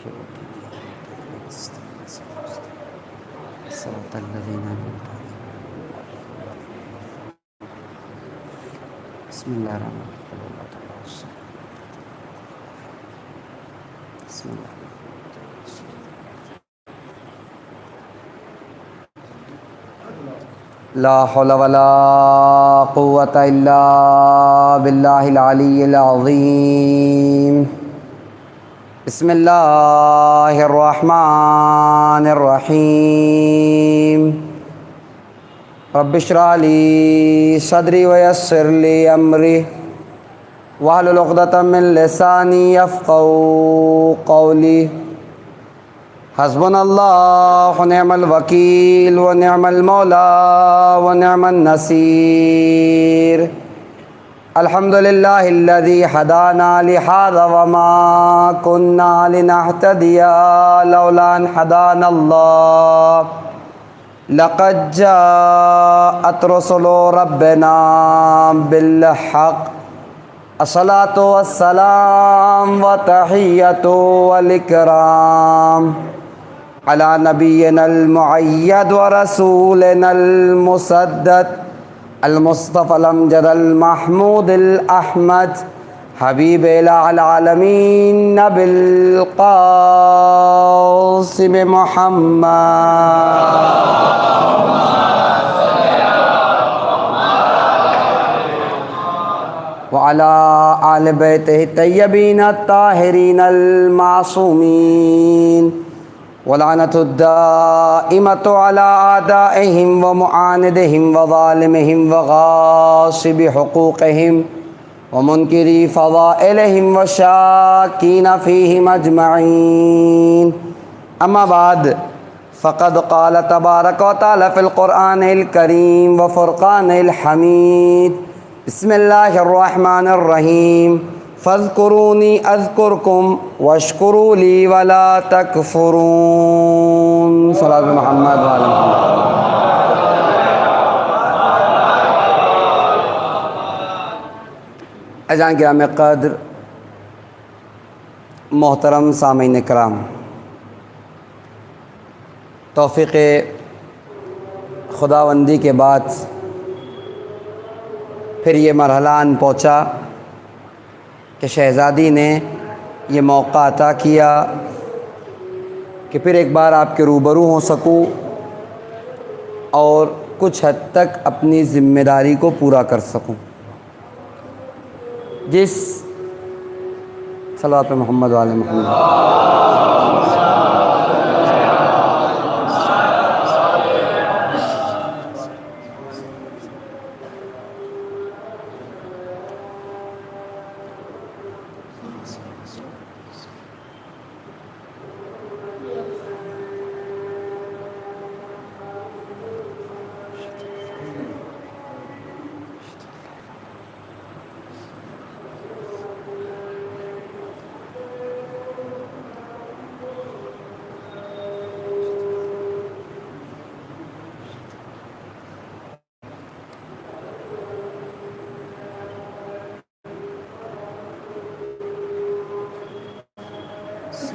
صراط الذين أنعمت عليهم. بسم الله الرحمن الرحيم. بسم الله. لا حول ولا قوة إلا بالله العلي العظيم. بسم الله الرحمن الرحيم. رب اشرح لي صدري ويسر لي أمري واحلل عقدة من لساني يفقهوا قولي. حسبنا الله ونعم الوكيل ونعم المولى ونعم النصير. الحمد لله الذي هدانا لهذا وما كنا لنهتدي لولا أن هدانا الله. لقد جاءت رسل ربنا بالحق. الصلاة والسلام وتحية والإكرام على نبينا المؤيد ورسولنا المسدد المصطفى الأمجد المحمود الأحمد حبيب إله العالمين نبي القاسم محمد وعلى آل بیتہ الطیبین الطاہرین المعصومین ولعنۃ الدائمۃ علی اعدائہم ومعاندہم وظالمہم وغاصب حقوقہم ومنکری فضائلہم وشاکین فیہم اجمعین. اما بعد فقد قال تبارک و تعالی فی القرآن الکریم وفرقان الحمید. بسم اللہ الرحمن الرحیم. فاذکرونی اذکرکم واشکروا لی ولا تکفرون. صلی محمد وعلی محمد. اذان گرامی قدر، محترم سامعین کرام، توفیق خداوندی کے بعد پھر یہ مرحلہ آن پہنچا کہ شہزادی نے یہ موقع عطا کیا کہ پھر ایک بار آپ کے روبرو ہو سکوں اور کچھ حد تک اپنی ذمہ داری کو پورا کر سکوں. جس صلوات محمد وعلی محمد.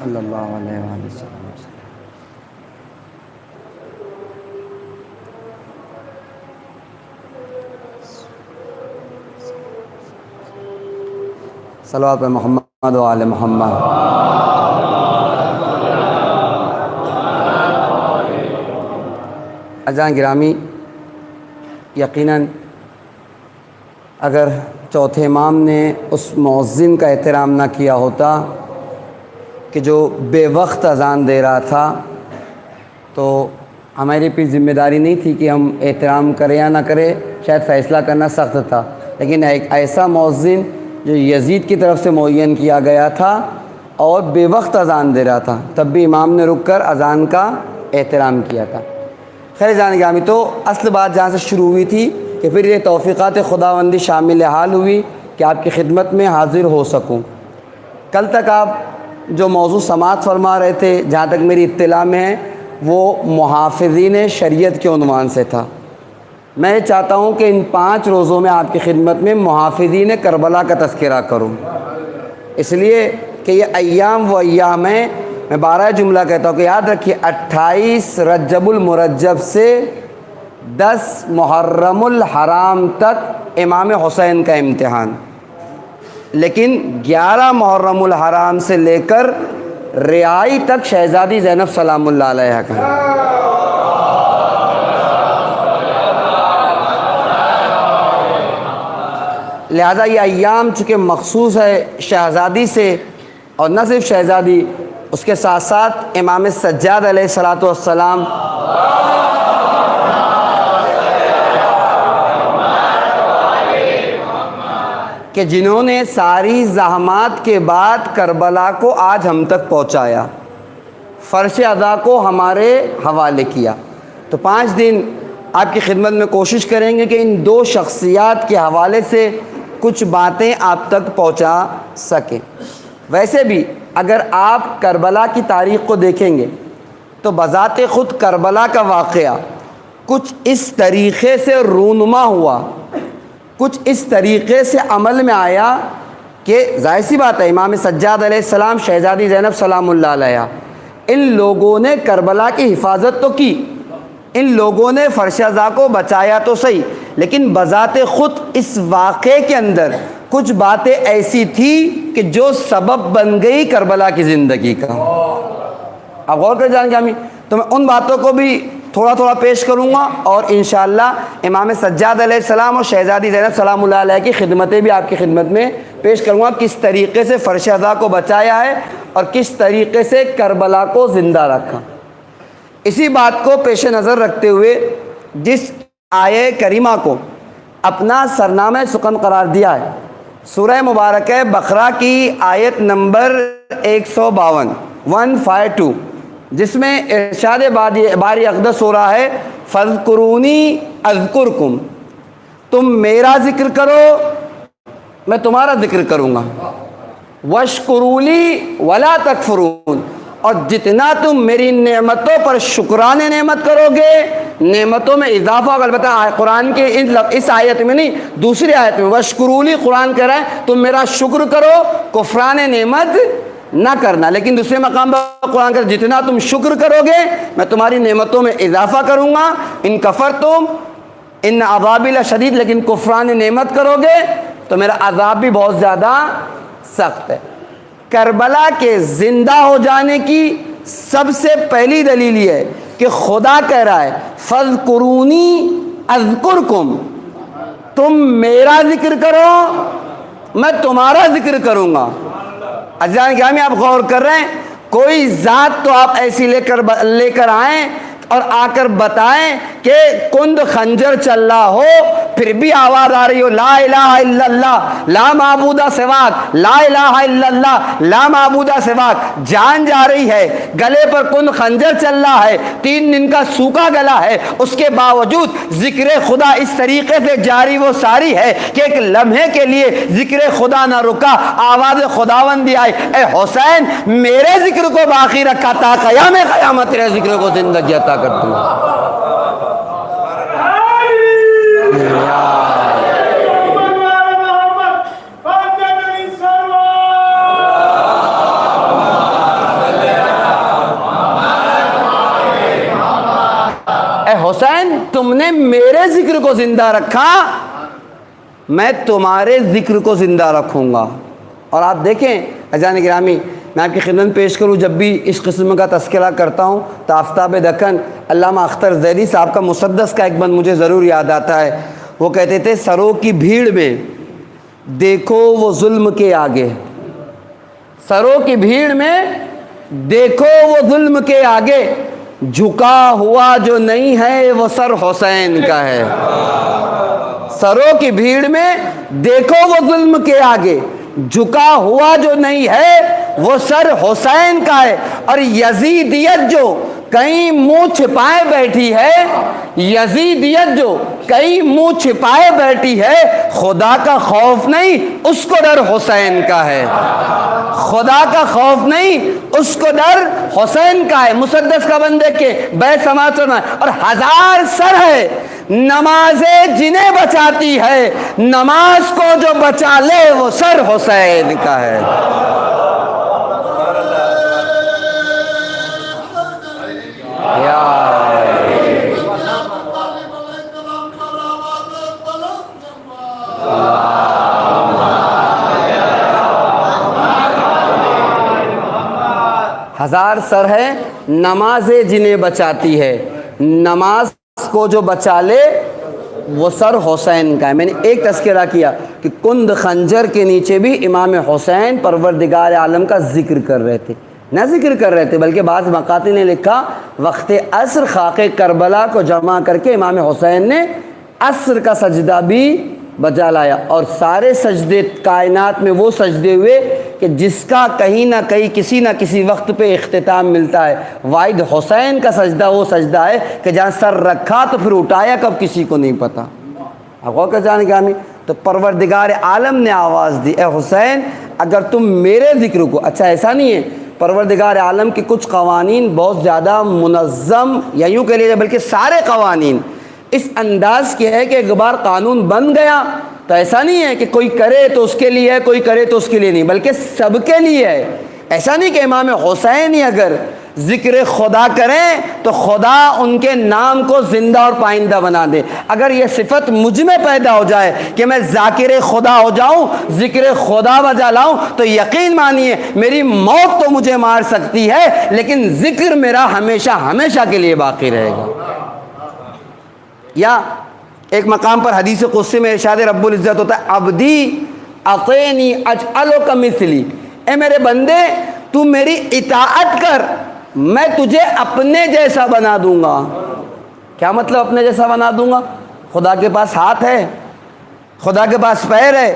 صلی اللہ علیہ وآلہ وسلم. صلوات پہ محمد و آل محمد. اذان گرامی، یقیناً اگر چوتھے امام نے اس مؤذن کا احترام نہ کیا ہوتا کہ جو بے وقت اذان دے رہا تھا، تو ہماری بھی ذمہ داری نہیں تھی کہ ہم احترام کریں یا نہ کریں. شاید فیصلہ کرنا سخت تھا، لیکن ایک ایسا مؤذن جو یزید کی طرف سے معین کیا گیا تھا اور بے وقت اذان دے رہا تھا، تب بھی امام نے رک کر اذان کا احترام کیا تھا. خیر جان گرامی، تو اصل بات جہاں سے شروع ہوئی تھی کہ پھر یہ توفیقات خداوندی شامل حال ہوئی کہ آپ کی خدمت میں حاضر ہو سکوں. کل تک آپ جو موضوع سماعت فرما رہے تھے، جہاں تک میری اطلاع میں ہے، وہ محافظین شریعت کے عنوان سے تھا. میں چاہتا ہوں کہ ان 5 روزوں میں آپ کی خدمت میں محافظین کربلا کا تذکرہ کروں، اس لیے کہ یہ ایام وہ ایام ہیں میں 12 جملہ کہتا ہوں کہ یاد رکھیے 28 رجب المرجب سے 10 محرم الحرام تک امام حسین کا امتحان، لیکن 11 محرم الحرام سے لے کر رہائی تک شہزادی زینب سلام اللہ علیہا کا ہے۔ لہذا یہ ایام چونکہ مخصوص ہے شہزادی سے، اور نہ صرف شہزادی، اس کے ساتھ ساتھ امام سجاد علیہ الصلاۃ والسلام کہ جنہوں نے ساری زحمات کے بعد کربلا کو آج ہم تک پہنچایا، فرش ادا کو ہمارے حوالے کیا۔ تو 5 دن آپ کی خدمت میں کوشش کریں گے کہ ان 2 شخصیات کے حوالے سے کچھ باتیں آپ تک پہنچا سکیں۔ ویسے بھی اگر آپ کربلا کی تاریخ کو دیکھیں گے تو بذات خود کربلا کا واقعہ کچھ اس طریقے سے رونما ہوا، کچھ اس طریقے سے عمل میں آیا کہ ظاہر سی بات ہے امام سجاد علیہ السلام، شہزادی زینب سلام اللہ علیہا، ان لوگوں نے کربلا کی حفاظت تو کی، ان لوگوں نے فرش ازا کو بچایا تو صحیح، لیکن بذات خود اس واقعے کے اندر کچھ باتیں ایسی تھی کہ جو سبب بن گئی کربلا کی زندگی کا۔ آپ غور کر جائیں گے، تو میں ان باتوں کو بھی تھوڑا تھوڑا پیش کروں گا، اور انشاءاللہ امام سجاد علیہ السلام اور شہزادی زینب سلام اللہ علیہ کی خدمتیں بھی آپ کی خدمت میں پیش کروں گا، کس طریقے سے فرش ازا کو بچایا ہے اور کس طریقے سے کربلا کو زندہ رکھا۔ اسی بات کو پیش نظر رکھتے ہوئے جس آیہ کریمہ کو اپنا سرنامہ سخن قرار دیا ہے، سورہ مبارکہ بقرہ کی آیت نمبر 152 152، جس میں ارشاد باری اقدس ہو رہا ہے فَاذْكُرُونِي أَذْكُرْكُمْ، تم میرا ذکر کرو میں تمہارا ذکر کروں گا، وَاشْكُرُوا لِي وَلَا تَكْفُرُونَ، اور جتنا تم میری نعمتوں پر شکران نعمت کرو گے نعمتوں میں اضافہ ہوگا۔ البتہ قرآن کے اس آیت میں نہیں، دوسری آیت میں وَاشْكُرُوا لِي قرآن کہہ رہا ہے تم میرا شکر کرو، کفران نعمت نہ کرنا، لیکن دوسرے مقام پر قرآن کہتا ہے جتنا تم شکر کرو گے میں تمہاری نعمتوں میں اضافہ کروں گا، ان کفرتم ان عذابی لشدید، لیکن کفران نعمت کرو گے تو میرا عذاب بھی بہت زیادہ سخت ہے۔ کربلا کے زندہ ہو جانے کی سب سے پہلی دلیل یہ ہے کہ خدا کہہ رہا ہے فَاذْكُرُونِي أَذْكُرْكُمْ، تم میرا ذکر کرو میں تمہارا ذکر کروں گا۔ عزیزان گرامی آپ غور کر رہے ہیں، کوئی ذات تو آپ ایسی لے کر آئیں اور آ کر بتائیں کہ کند خنجر چل رہا ہو پھر بھی آواز آ رہی ہو لا الہ الا اللہ لا معبود سواک، لا الہ الا اللہ لا معبود سواک، جان جا رہی ہے، گلے پر کند خنجر چل رہا ہے، 3 دن کا سوکھا گلا ہے، اس کے باوجود ذکر خدا اس طریقے سے جاری و ساری ہے کہ ایک لمحے کے لیے ذکر خدا نہ رکا، آواز خداوندی آئی اے حسین میرے ذکر کو باقی رکھا تا قیام قیامت تیرے ذکر کو زندگی عطا کر دوں۔ اے حسین تم نے میرے ذکر کو زندہ رکھا میں تمہارے ذکر کو زندہ رکھوں گا۔ اور آپ دیکھیں عزیزان گرامی، میں آپ کی خدمت پیش کروں جب بھی اس قسم کا تذکرہ کرتا ہوں تو آفتاب دکن علامہ اختر زیدی صاحب کا مسدس کا ایک بند مجھے ضرور یاد آتا ہے۔ وہ کہتے تھے سروں کی بھیڑ میں دیکھو وہ ظلم کے آگے، سروں کی بھیڑ میں دیکھو وہ ظلم کے آگے، جھکا ہوا جو نہیں ہے وہ سر حسین کا ہے۔ سروں کی بھیڑ میں دیکھو وہ ظلم کے آگے، جھکا ہوا جو نہیں ہے وہ سر حسین کا ہے۔ اور یزیدیت جو کہیں منہ چھپائے بیٹھی ہے، یزیدیت جو کہیں منہ چھپائے بیٹھی ہے، خدا کا خوف نہیں اس کو ڈر حسین کا ہے، خدا کا خوف نہیں اس کو ڈر حسین کا ہے۔ مسدس کا بند دیکھ کے بے سماعت سنا، اور 1000 سر ہے نمازیں جنہیں بچاتی ہے، نماز کو جو بچا لے وہ سر حسین کا ہے۔ ہزار سر ہے نمازیں جنہیں بچاتی ہے، نماز کو جو بچا لے وہ سر حسین کا ہے۔ میں نے ایک تذکرہ کیا کہ کند خنجر کے نیچے بھی امام حسین پروردگار عالم کا ذکر کر رہے تھے، نہ ذکر کر رہے تھے بلکہ بعض مقاتی نے لکھا وقت عصر خاک کربلا کو جمع کر کے امام حسین نے عصر کا سجدہ بھی بجا لایا، اور سارے سجدے کائنات میں وہ سجدے ہوئے کہ جس کا کہیں نہ کہیں کسی نہ کسی وقت پہ اختتام ملتا ہے، واحد حسین کا سجدہ وہ سجدہ ہے کہ جہاں سر رکھا تو پھر اٹھایا کب کسی کو نہیں پتہ۔ اب غور کر جانے گرامی، تو پروردگار عالم نے آواز دی، اے حسین اگر تم میرے ذکر کو، اچھا ایسا نہیں ہے، پروردگار عالم کے کچھ قوانین بہت زیادہ منظم یا یوں کہہ لیجیے بلکہ سارے قوانین اس انداز کے ہے کہ ایک بار قانون بن گیا تو ایسا نہیں ہے کہ کوئی کرے تو اس کے لیے ہے، کوئی کرے تو اس کے لیے نہیں، بلکہ سب کے لیے ہے۔ ایسا نہیں کہ امام حسین ہی اگر ذکر خدا کریں تو خدا ان کے نام کو زندہ اور پائندہ بنا دے۔ اگر یہ صفت مجھ میں پیدا ہو جائے کہ میں ذاکر خدا ہو جاؤں، ذکر خدا بجا لاؤں، تو یقین مانیے میری موت تو مجھے مار سکتی ہے لیکن ذکر میرا ہمیشہ ہمیشہ کے لیے باقی رہے گا۔ یا ایک مقام پر حدیث قدسی میں ارشاد رب العزت ہوتا ہے، عبدی اطینی اجعلک مثلی، اے میرے بندے تو میری اطاعت کر، میں تجھے اپنے جیسا بنا دوں گا۔ کیا مطلب اپنے جیسا بنا دوں گا؟ خدا کے پاس ہاتھ ہے، خدا کے پاس پیر ہے،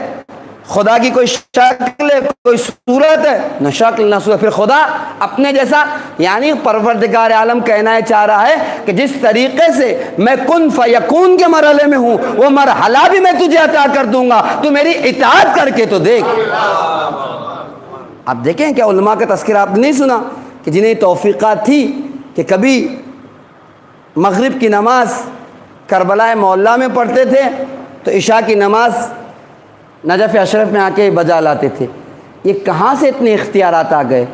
خدا کی کوئی شکل ہے، کوئی صورت ہے؟ نہ شکل نہ صورت، پھر خدا اپنے جیسا؟ یعنی پروردگار عالم کہنا چاہ رہا ہے کہ جس طریقے سے میں کن فیکون کے مرحلے میں ہوں وہ مرحلہ بھی میں تجھے عطا کر دوں گا، تو میری اطاعت کر کے تو دیکھ۔ آپ دیکھیں کیا علماء کا تذکرہ آپ نے نہیں سنا کہ جنہیں توفیقات تھی کہ کبھی مغرب کی نماز کربلا معلیٰ میں پڑھتے تھے تو عشاء کی نماز نجف اشرف میں آ کے بجا لاتے تھے۔ یہ کہاں سے اتنے اختیارات آ گئے؟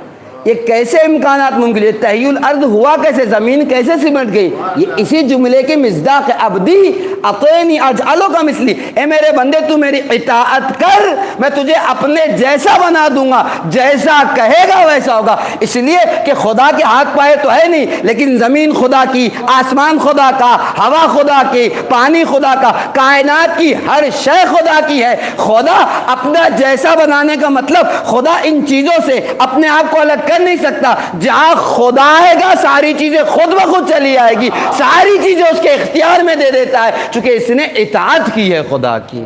یہ کیسے امکانات ممکن ہے؟ تحیی الارض ہوا کیسے؟ زمین کیسے سمٹ گئی؟ یہ اسی جملے کے مصداق ہے، عبدی اطینی اجعلک مثلی، اے میرے بندے تو میری اطاعت کر، میں تجھے اپنے جیسا بنا دوں گا، جیسا کہے گا ویسا ہوگا۔ اس لیے کہ خدا کے ہاتھ پائے تو ہے نہیں، لیکن زمین خدا کی، آسمان خدا کا، ہوا خدا کی، پانی خدا کا، کائنات کی ہر شے خدا کی ہے۔ خدا اپنا جیسا بنانے کا مطلب خدا ان چیزوں سے اپنے آپ کو الگ کر نہیں سکتا۔ جہاں خدا آئے گا ساری چیزیں خود بخود چلی آئے گی، ساری چیزیں اس کے اختیار میں دے دیتا ہے چونکہ اس نے اطاعت کی ہے خدا کی۔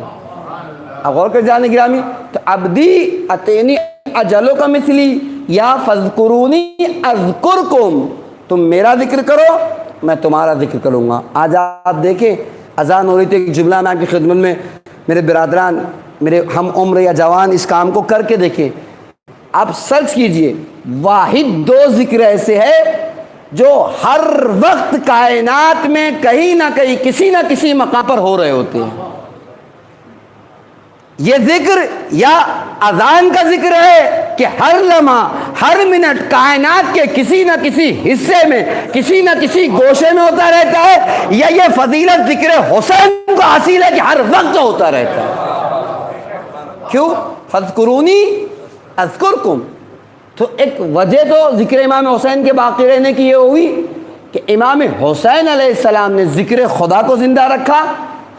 اب غور کر جانے گرامی، تو عبدی اطینی اجعلک مثلی یا فاذکرونی اذکرکم، تم میرا ذکر کرو میں تمہارا ذکر کروں گا۔ آج آپ دیکھیں اذان ہو رہی تھی، ایک جملہ میں آپ کی خدمت میں، میرے برادران، میرے ہم عمر یا جوان اس کام کو کر کے دیکھیں، آپ سرچ کیجئے، واحد دو ذکر ایسے ہیں جو ہر وقت کائنات میں کہیں نہ کہیں کسی نہ کسی مقام پر ہو رہے ہوتے ہیں۔ یہ ذکر یا اذان کا ذکر ہے کہ ہر لمحہ ہر منٹ کائنات کے کسی نہ کسی حصے میں کسی نہ کسی گوشے میں ہوتا رہتا ہے، یا یہ فضیلت ذکر حسین کو حاصل ہے کہ ہر وقت ہوتا رہتا ہے۔ کیوں؟ فاذکرونی اذکرکم، تو ایک وجہ تو ذکر امام حسین کے باقی رہنے کی یہ ہوئی کہ امام حسین علیہ السلام نے ذکر خدا کو زندہ رکھا،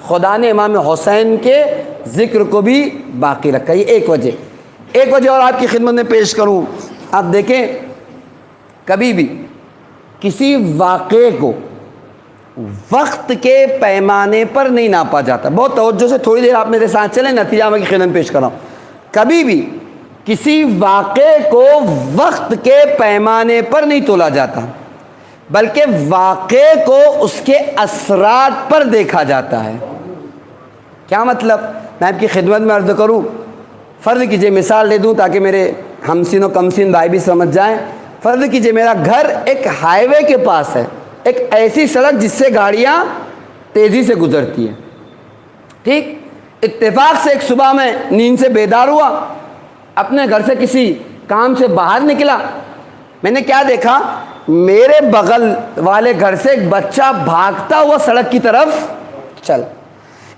خدا نے امام حسین کے ذکر کو بھی باقی رکھا۔ یہ ایک وجہ۔ ایک وجہ اور آپ کی خدمت میں پیش کروں، آپ دیکھیں کبھی بھی کسی واقعے کو وقت کے پیمانے پر نہیں ناپا جاتا۔ بہت توجہ سے تھوڑی دیر آپ میرے ساتھ چلیں، نتیجہ میں کی خدمت میں پیش کر رہا ہوں۔ کبھی بھی کسی واقعے کو وقت کے پیمانے پر نہیں تولا جاتا، بلکہ واقعے کو اس کے اثرات پر دیکھا جاتا ہے۔ کیا مطلب؟ میں آپ کی خدمت میں عرض کروں، فرض کیجئے، مثال دے دوں تاکہ میرے ہمسین و کمسین بھائی بھی سمجھ جائیں۔ فرض کیجئے میرا گھر ایک ہائی وے کے پاس ہے، ایک ایسی سڑک جس سے گاڑیاں تیزی سے گزرتی ہیں، ٹھیک؟ اتفاق سے ایک صبح میں نیند سے بیدار ہوا، اپنے گھر سے کسی کام سے باہر نکلا، میں نے کیا دیکھا؟ میرے بغل والے گھر سے ایک بچہ بھاگتا ہوا سڑک کی طرف چل،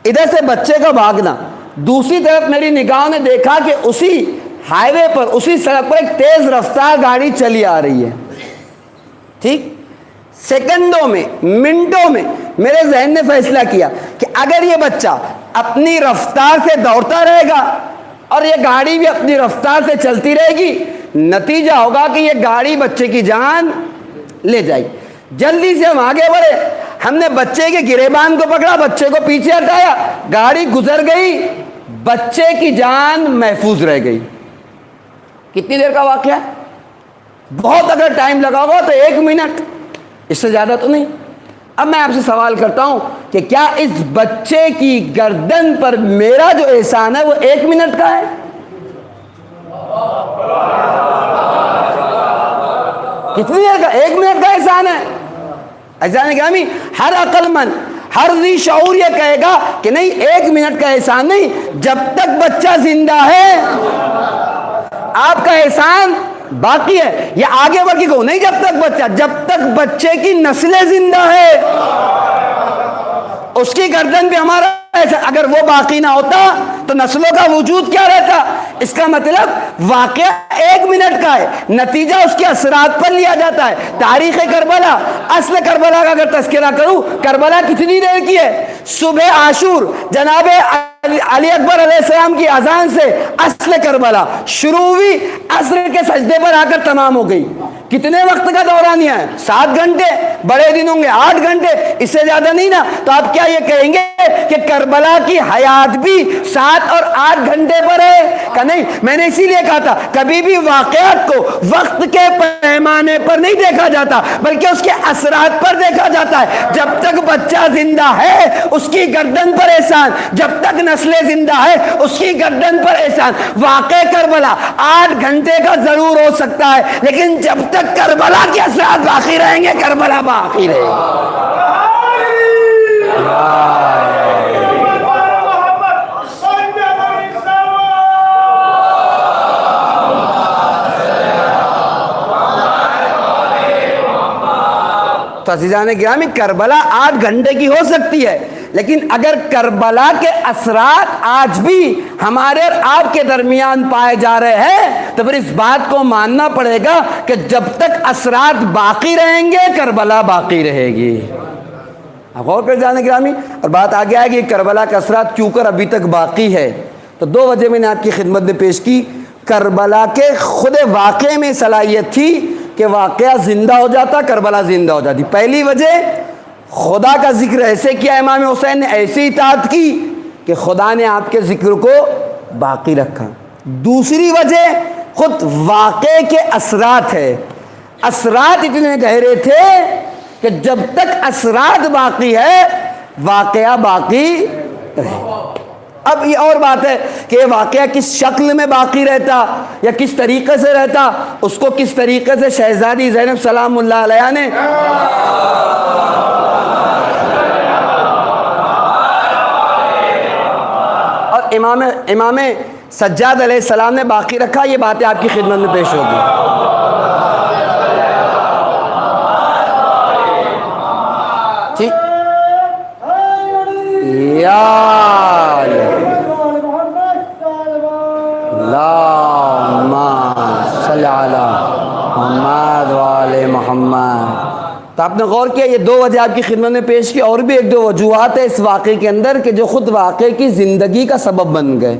ادھر سے بچے کا بھاگنا، دوسری طرف میری نگاہوں نے دیکھا کہ اسی ہائی وے پر، اسی سڑک پر ایک تیز رفتار گاڑی چلی آ رہی ہے۔ ٹھیک، سیکنڈوں میں، منٹوں میں میرے ذہن نے فیصلہ کیا کہ اگر یہ بچہ اپنی رفتار سے دوڑتا رہے گا اور یہ گاڑی بھی اپنی رفتار سے چلتی رہے گی، نتیجہ ہوگا کہ یہ گاڑی بچے کی جان لے جائے گی۔ جلدی سے ہم آگے بڑھے، ہم نے بچے کے گریبان کو پکڑا، بچے کو پیچھے ہٹایا، گاڑی گزر گئی، بچے کی جان محفوظ رہ گئی۔ کتنی دیر کا واقعہ ہے؟ بہت اگر ٹائم لگا ہوگا تو 1 منٹ، اس سے زیادہ تو نہیں۔ اب میں آپ سے سوال کرتا ہوں کہ کیا اس بچے کی گردن پر میرا جو احسان ہے وہ 1 منٹ کا ہے؟ کتنی دیر کا؟ 1 منٹ کا احسان ہے۔ احسان گرامی، ہر عقل مند، ہر ذی شعور یہ کہے گا کہ نہیں، 1 منٹ کا احسان نہیں، جب تک بچہ زندہ ہے آپ کا احسان باقی ہے۔ یا آگے بڑھ کے کہو، نہیں جب تک بچہ، جب تک بچے کی نسلیں زندہ ہے اس کی گردن پہ ہمارا ایسا، اگر وہ باقی نہ ہوتا تو نسلوں کا وجود کیا رہتا؟ اس کا مطلب واقعہ 1 منٹ کا ہے، نتیجہ اس کے اثرات پر لیا جاتا ہے۔ تاریخ کربلا، اصل کربلا کا اگر تذکرہ کروں، کربلا کتنی دیر کی ہے؟ صبح عاشور جناب علی اکبر علیہ السلام کی اذان سے اصل کربلا شروع ہوئی، عصر کے سجدے پر آ کر تمام ہو گئی۔ کتنے وقت کا دورانیہ ہے؟ 7 گھنٹے، بڑے دن ہوں گے 8 گھنٹے، اس سے زیادہ نہیں نا۔ تو آپ کیا یہ کہیں گے کہ کربلا کی حیات بھی 7 اور 8 گھنٹے پر ہے؟ کہ نہیں، میں نے اسی لیے کہا تھا کبھی بھی واقعات کو وقت کے پیمانے پر نہیں دیکھا جاتا بلکہ اس کے اثرات پر دیکھا جاتا ہے۔ جب تک بچہ زندہ ہے اس کی گردن پر احسان، جب تک نسلیں زندہ ہے اس کی گردن پر احسان۔ واقع کربلا 8 گھنٹے کا ضرور ہو سکتا ہے لیکن جب تک کربلا کے اثرات باقی رہیں گے کربلا باقی رہے گا۔ تو عزیزان گرامی، کربلا 8 گھنٹے کی ہو سکتی ہے لیکن اگر کربلا کے اثرات آج بھی ہمارے اور آپ کے درمیان پائے جا رہے ہیں تو پھر اس بات کو ماننا پڑے گا کہ جب تک اثرات باقی رہیں گے کربلا باقی رہے گی۔ غور کر جانے گرامی، اور بات آگے آئے گی کربلا کے اثرات کیوں کر ابھی تک باقی ہے۔ تو 2 وجہ میں نے آپ کی خدمت میں پیش کی۔ کربلا کے خود واقعے میں صلاحیت تھی کہ واقعہ زندہ ہو جاتا، کربلا زندہ ہو جاتی۔ پہلی وجہ، خدا کا ذکر ایسے کیا امام حسین نے، ایسی اطاعت کی کہ خدا نے آپ کے ذکر کو باقی رکھا۔ دوسری وجہ خود واقعے کے اثرات ہے، اثرات اتنے گہرے تھے کہ جب تک اثرات باقی ہے واقعہ باقی رہے۔ اب یہ اور بات ہے کہ یہ واقعہ کس شکل میں باقی رہتا یا کس طریقے سے رہتا، اس کو کس طریقے سے شہزادی زینب سلام اللہ علیہ نے اور امام سجاد علیہ السلام نے باقی رکھا، یہ باتیں آپ کی خدمت میں پیش ہوگی۔ ٹھیک، اللہم صلی علی محمد وآل محمد۔ تو آپ نے غور کیا، یہ 2 وجہ آپ کی خدمت میں پیش کی، اور بھی 1-2 وجوہات ہے اس واقعے کے اندر کہ جو خود واقعے کی زندگی کا سبب بن گئے۔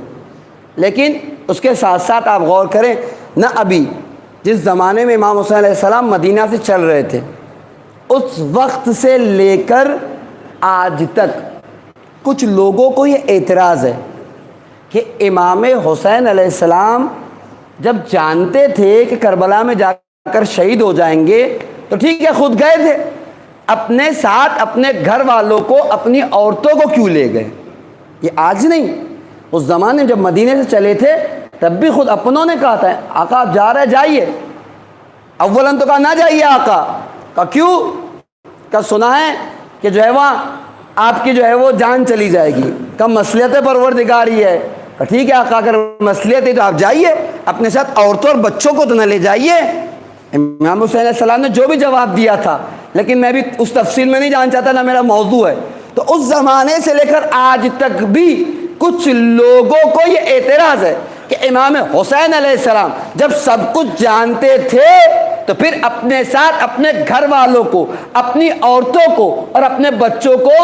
لیکن اس کے ساتھ ساتھ آپ غور کریں، نہ ابھی جس زمانے میں امام حسین علیہ السلام مدینہ سے چل رہے تھے اس وقت سے لے کر آج تک کچھ لوگوں کو یہ اعتراض ہے کہ امام حسین علیہ السلام جب جانتے تھے کہ کربلا میں جا کر شہید ہو جائیں گے تو ٹھیک ہے خود گئے تھے، اپنے ساتھ اپنے گھر والوں کو، اپنی عورتوں کو کیوں لے گئے؟ یہ آج نہیں، اس زمانے میں جب مدینے سے چلے تھے تب بھی خود اپنوں نے کہا تھا آقا آپ جا رہے جائیے۔ اولاً تو کہا نہ جائیے آقا، کہا کیوں؟ کہا سنا ہے کہ جو ہے وہاں آپ کی جو ہے وہ جان چلی جائے گی۔ کہا مصلحت پروردگاری ہے۔ کہا ٹھیک ہے آقا اگر مصلحت ہے تو آپ جائیے، اپنے ساتھ عورتوں اور بچوں کو تو نہ لے جائیے۔ امام حسین علیہ السلام نے جو بھی جواب دیا تھا، لیکن میں بھی اس تفصیل میں نہیں جان چاہتا، نہ میرا موضوع ہے۔ تو اس زمانے سے لے کر آج تک بھی کچھ لوگوں کو یہ اعتراض ہے کہ امام حسین علیہ السلام جب سب کچھ جانتے تھے تو پھر اپنے ساتھ اپنے گھر والوں کو, اپنی عورتوں کو اور اپنے بچوں کو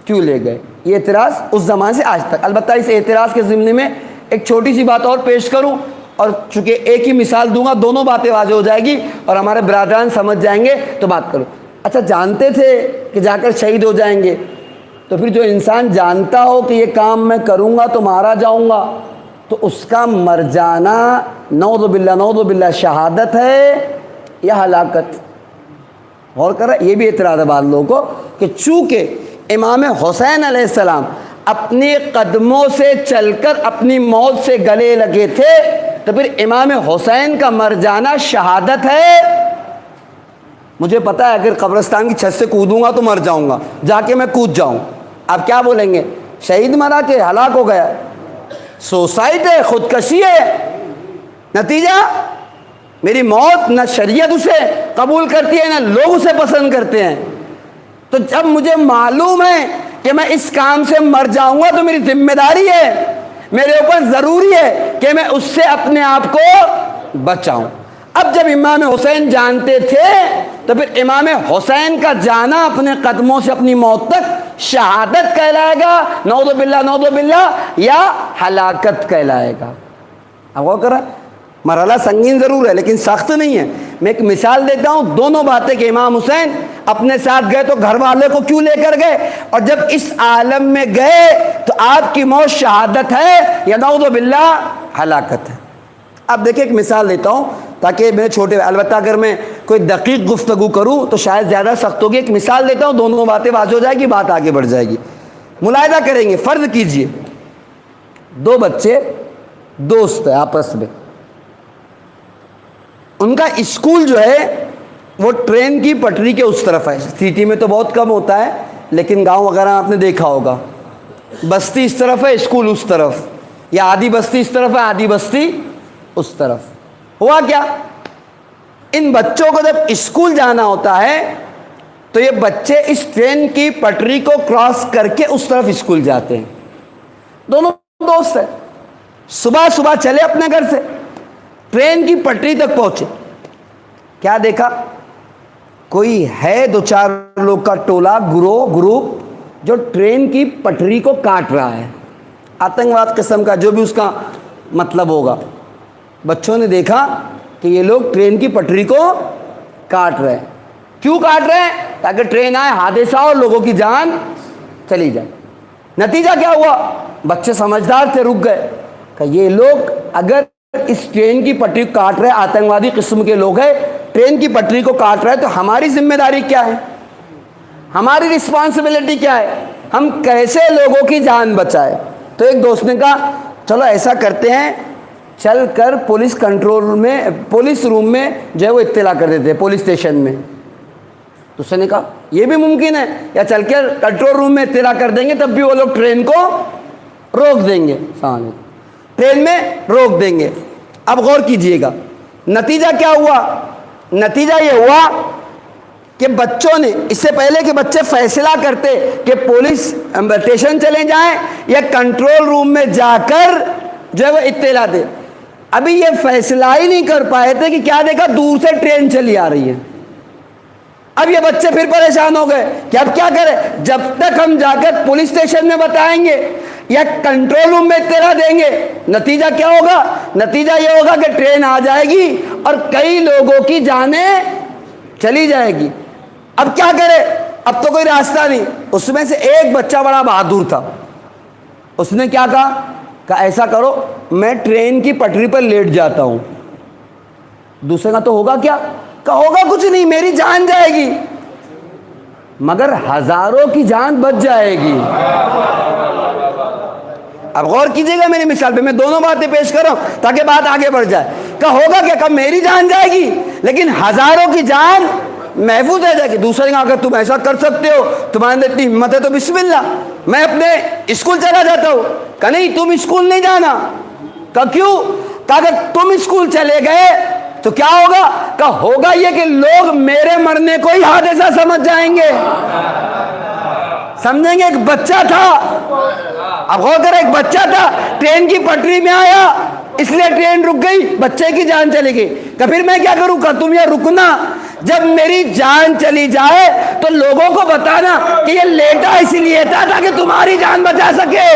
کیوں لے گئے؟ یہ اعتراض اس زمانے سے آج تک. البتہ اس اعتراض کے ضمن میں ایک چھوٹی سی بات اور پیش کروں, اور چونکہ ایک ہی مثال دوں گا, دونوں باتیں واضح ہو جائے گی اور ہمارے برادران سمجھ جائیں گے, تو بات کرو. اچھا, جانتے تھے کہ جا کر شہید ہو جائیں گے, تو پھر جو انسان جانتا ہو کہ یہ کام میں کروں گا تو مارا جاؤں گا, تو اس کا مر جانا نعوذ باللہ شہادت ہے یا ہلاکت؟ غور کر رہا. یہ بھی اعتراض ہے بعض لوگوں کو کہ چونکہ امام حسین علیہ السلام اپنے قدموں سے چل کر اپنی موت سے گلے لگے تھے, تو پھر امام حسین کا مر جانا شہادت ہے. مجھے پتا ہے اگر قبرستان کی چھت سے کودوں گا تو مر جاؤں گا, جا کے میں کود جاؤں, آپ کیا بولیں گے؟ شہید مرا کہ ہلاک ہو گیا؟ سوسائڈ ہے, خودکشی ہے. نتیجہ میری موت نہ شریعت اسے قبول کرتی ہے نہ لوگ اسے پسند کرتے ہیں. تو جب مجھے معلوم ہے کہ میں اس کام سے مر جاؤں گا تو میری ذمہ داری ہے, میرے اوپر ضروری ہے کہ میں اس سے اپنے آپ کو بچاؤں. اب جب امام حسین جانتے تھے تو پھر امام حسین کا جانا اپنے قدموں سے اپنی موت تک شہادت کہلائے گا, نعوذ باللہ, یا ہلاکت کہلائے گا. اب غور کریں, مرحلہ سنگین ضرور ہے لیکن سخت نہیں ہے. میں ایک مثال دیتا ہوں, دونوں باتیں کہ امام حسین اپنے ساتھ گئے تو گھر والے کو کیوں لے کر گئے, اور جب اس عالم میں گئے تو آپ کی موت شہادت ہے یا نعوذ باللہ ہلاکت ہے. اب دیکھیں ایک مثال دیتا ہوں تاکہ میرے چھوٹے, البتہ اگر میں کوئی دقیق گفتگو کروں تو شاید زیادہ سخت ہوگی. ایک مثال دیتا ہوں, دونوں باتیں واضح ہو جائے گی, بات آگے بڑھ جائے گی. ملاحظہ کریں گے, فرض کیجئے دو بچے دوست ہیں آپس میں, ان کا اسکول جو ہے وہ ٹرین کی پٹری کے اس طرف ہے. سٹی میں تو بہت کم ہوتا ہے لیکن گاؤں وغیرہ آپ نے دیکھا ہوگا, بستی اس طرف ہے, اسکول اس طرف, یا آدھی بستی اس طرف ہے, آدھی بستی اس طرف. ہوا کیا, ان بچوں کو جب اسکول جانا ہوتا ہے تو یہ بچے اس ٹرین کی پٹری کو کراس کر کے اس طرف اسکول جاتے ہیں. دونوں دوست ہیں, صبح صبح چلے اپنے گھر سے, ٹرین کی پٹری تک پہنچے. کیا دیکھا, کوئی ہے دو چار لوگ کا ٹولہ, گروپ جو ٹرین کی پٹری کو کاٹ رہا ہے, آتنکواد قسم کا, جو بھی اس کا مطلب ہوگا. بچوں نے دیکھا کہ یہ لوگ ٹرین کی پٹری کو کاٹ رہے ہیں. کیوں کاٹ رہے ہیں؟ تاکہ ٹرین آئے, حادثہ اور لوگوں کی جان چلی جائے. نتیجہ کیا ہوا, بچے سمجھدار تھے, رک گئے کہ یہ لوگ اگر اس ٹرین کی پٹری کو کاٹ رہے, آتنکوادی قسم کے لوگ ہیں, ٹرین کی پٹری کو کاٹ رہے, تو ہماری ذمہ داری کیا ہے, ہماری رسپانسبلٹی کیا ہے, ہم کیسے لوگوں کی جان بچائے. تو ایک دوست نے کہا چلو ایسا کرتے ہیں, چل کر پولیس کنٹرول میں, پولیس روم میں جو ہے وہ اطلاع کر دیتے ہیں, پولیس اسٹیشن میں. تو اس نے کہا یہ بھی ممکن ہے, یا چل کر کنٹرول روم میں اطلاع کر دیں گے تب بھی وہ لوگ ٹرین کو روک دیں گے, ٹرین میں روک دیں گے. اب غور کیجئے گا, نتیجہ کیا ہوا, نتیجہ یہ ہوا کہ بچوں نے, اس سے پہلے کہ بچے فیصلہ کرتے کہ پولیس اسٹیشن چلے جائیں یا کنٹرول روم میں جا کر جو ہے وہ اطلاع دے, ابھی یہ فیصلہ ہی نہیں کر پائے تھے کہ کیا دیکھا, دور سے ٹرین چلی آ رہی ہے. اب یہ بچے پھر پریشان ہو گئے کہ اب کیا کریں, جب تک ہم جا کر پولیس اسٹیشن میں بتائیں گے یا کنٹرول روم میں اطلاع دیں گے, نتیجہ کیا ہوگا, نتیجہ یہ ہوگا کہ ٹرین آ جائے گی اور کئی لوگوں کی جانیں چلی جائے گی. اب کیا کرے, اب تو کوئی راستہ نہیں. اس میں سے ایک بچہ بڑا بہادر تھا, اس نے کیا کہا, کہ ایسا کرو میں ٹرین کی پٹری پر لیٹ جاتا ہوں. دوسرے کا تو ہوگا کیا, کہ ہوگا کچھ نہیں, میری جان جائے گی مگر ہزاروں کی جان بچ جائے گی. اب غور کیجئے گا میری مثال پہ, میں دونوں باتیں پیش کر رہا ہوں تاکہ بات آگے بڑھ جائے. کہ ہوگا کیا, کہ میری جان جائے گی لیکن ہزاروں کی جان محفوظ رہ جائے گی. دوسرے کا اگر تم ایسا کر سکتے ہو, تمہارے اندر اتنی ہمت ہے تو بسم اللہ, میں اپنے اسکول چلا جاتا ہوں. کہ نہیں تم اسکول نہیں جانا. کہ کیوں, کہ اگر تم اسکول چلے گئے تو کیا ہوگا, کہ ہوگا یہ کہ لوگ میرے مرنے کو ہی حادثہ سمجھ جائیں گے, سمجھیں گے. ایک بچہ تھا, اب غور کریں, ایک بچہ تھا, ٹرین کی پٹری میں آیا, اس لیے ٹرین رک گئی, بچے کی جان چلی گئی. کہ پھر میں کیا کروں؟ کہ تم یہ رکنا, جب میری جان چلی جائے تو لوگوں کو بتانا کہ یہ لیٹا اس لیے تھا تاکہ تمہاری جان بچا سکے.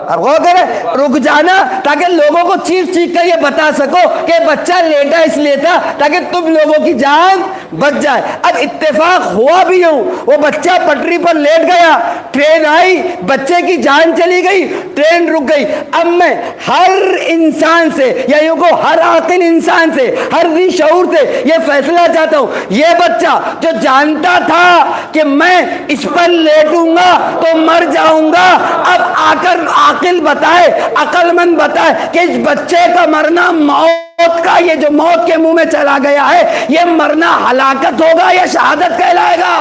اب غور کرے, رک جانا تاکہ لوگوں کو چیخ چیخ کر یہ بتا سکو کہ بچہ لیٹا اس لیے تھا تاکہ تم لوگوں کی جان بچ جائے. اب اتفاق ہوا بھی یوں, وہ بچہ پٹری پر لیٹ گیا, ٹرین آئی, بچے کی جان چلی گئی, ٹرین رک گئی. اب میں ہر انسان سے, یا یوں کو ہر عاقل انسان سے, ہر ذی شعور سے یہ فیصلہ چاہتا ہوں, یہ بچہ جو جانتا تھا کہ میں اس پر لیٹوں گا تو مر جاؤں گا, اب آ کر عاقل بتائے, عقل مند بتائے کہ اس بچے کا مرنا موت کا, یہ جو موت کے منہ میں چلا گیا ہے, یہ مرنا ہلاکت ہوگا یا شہادت کہلائے گا؟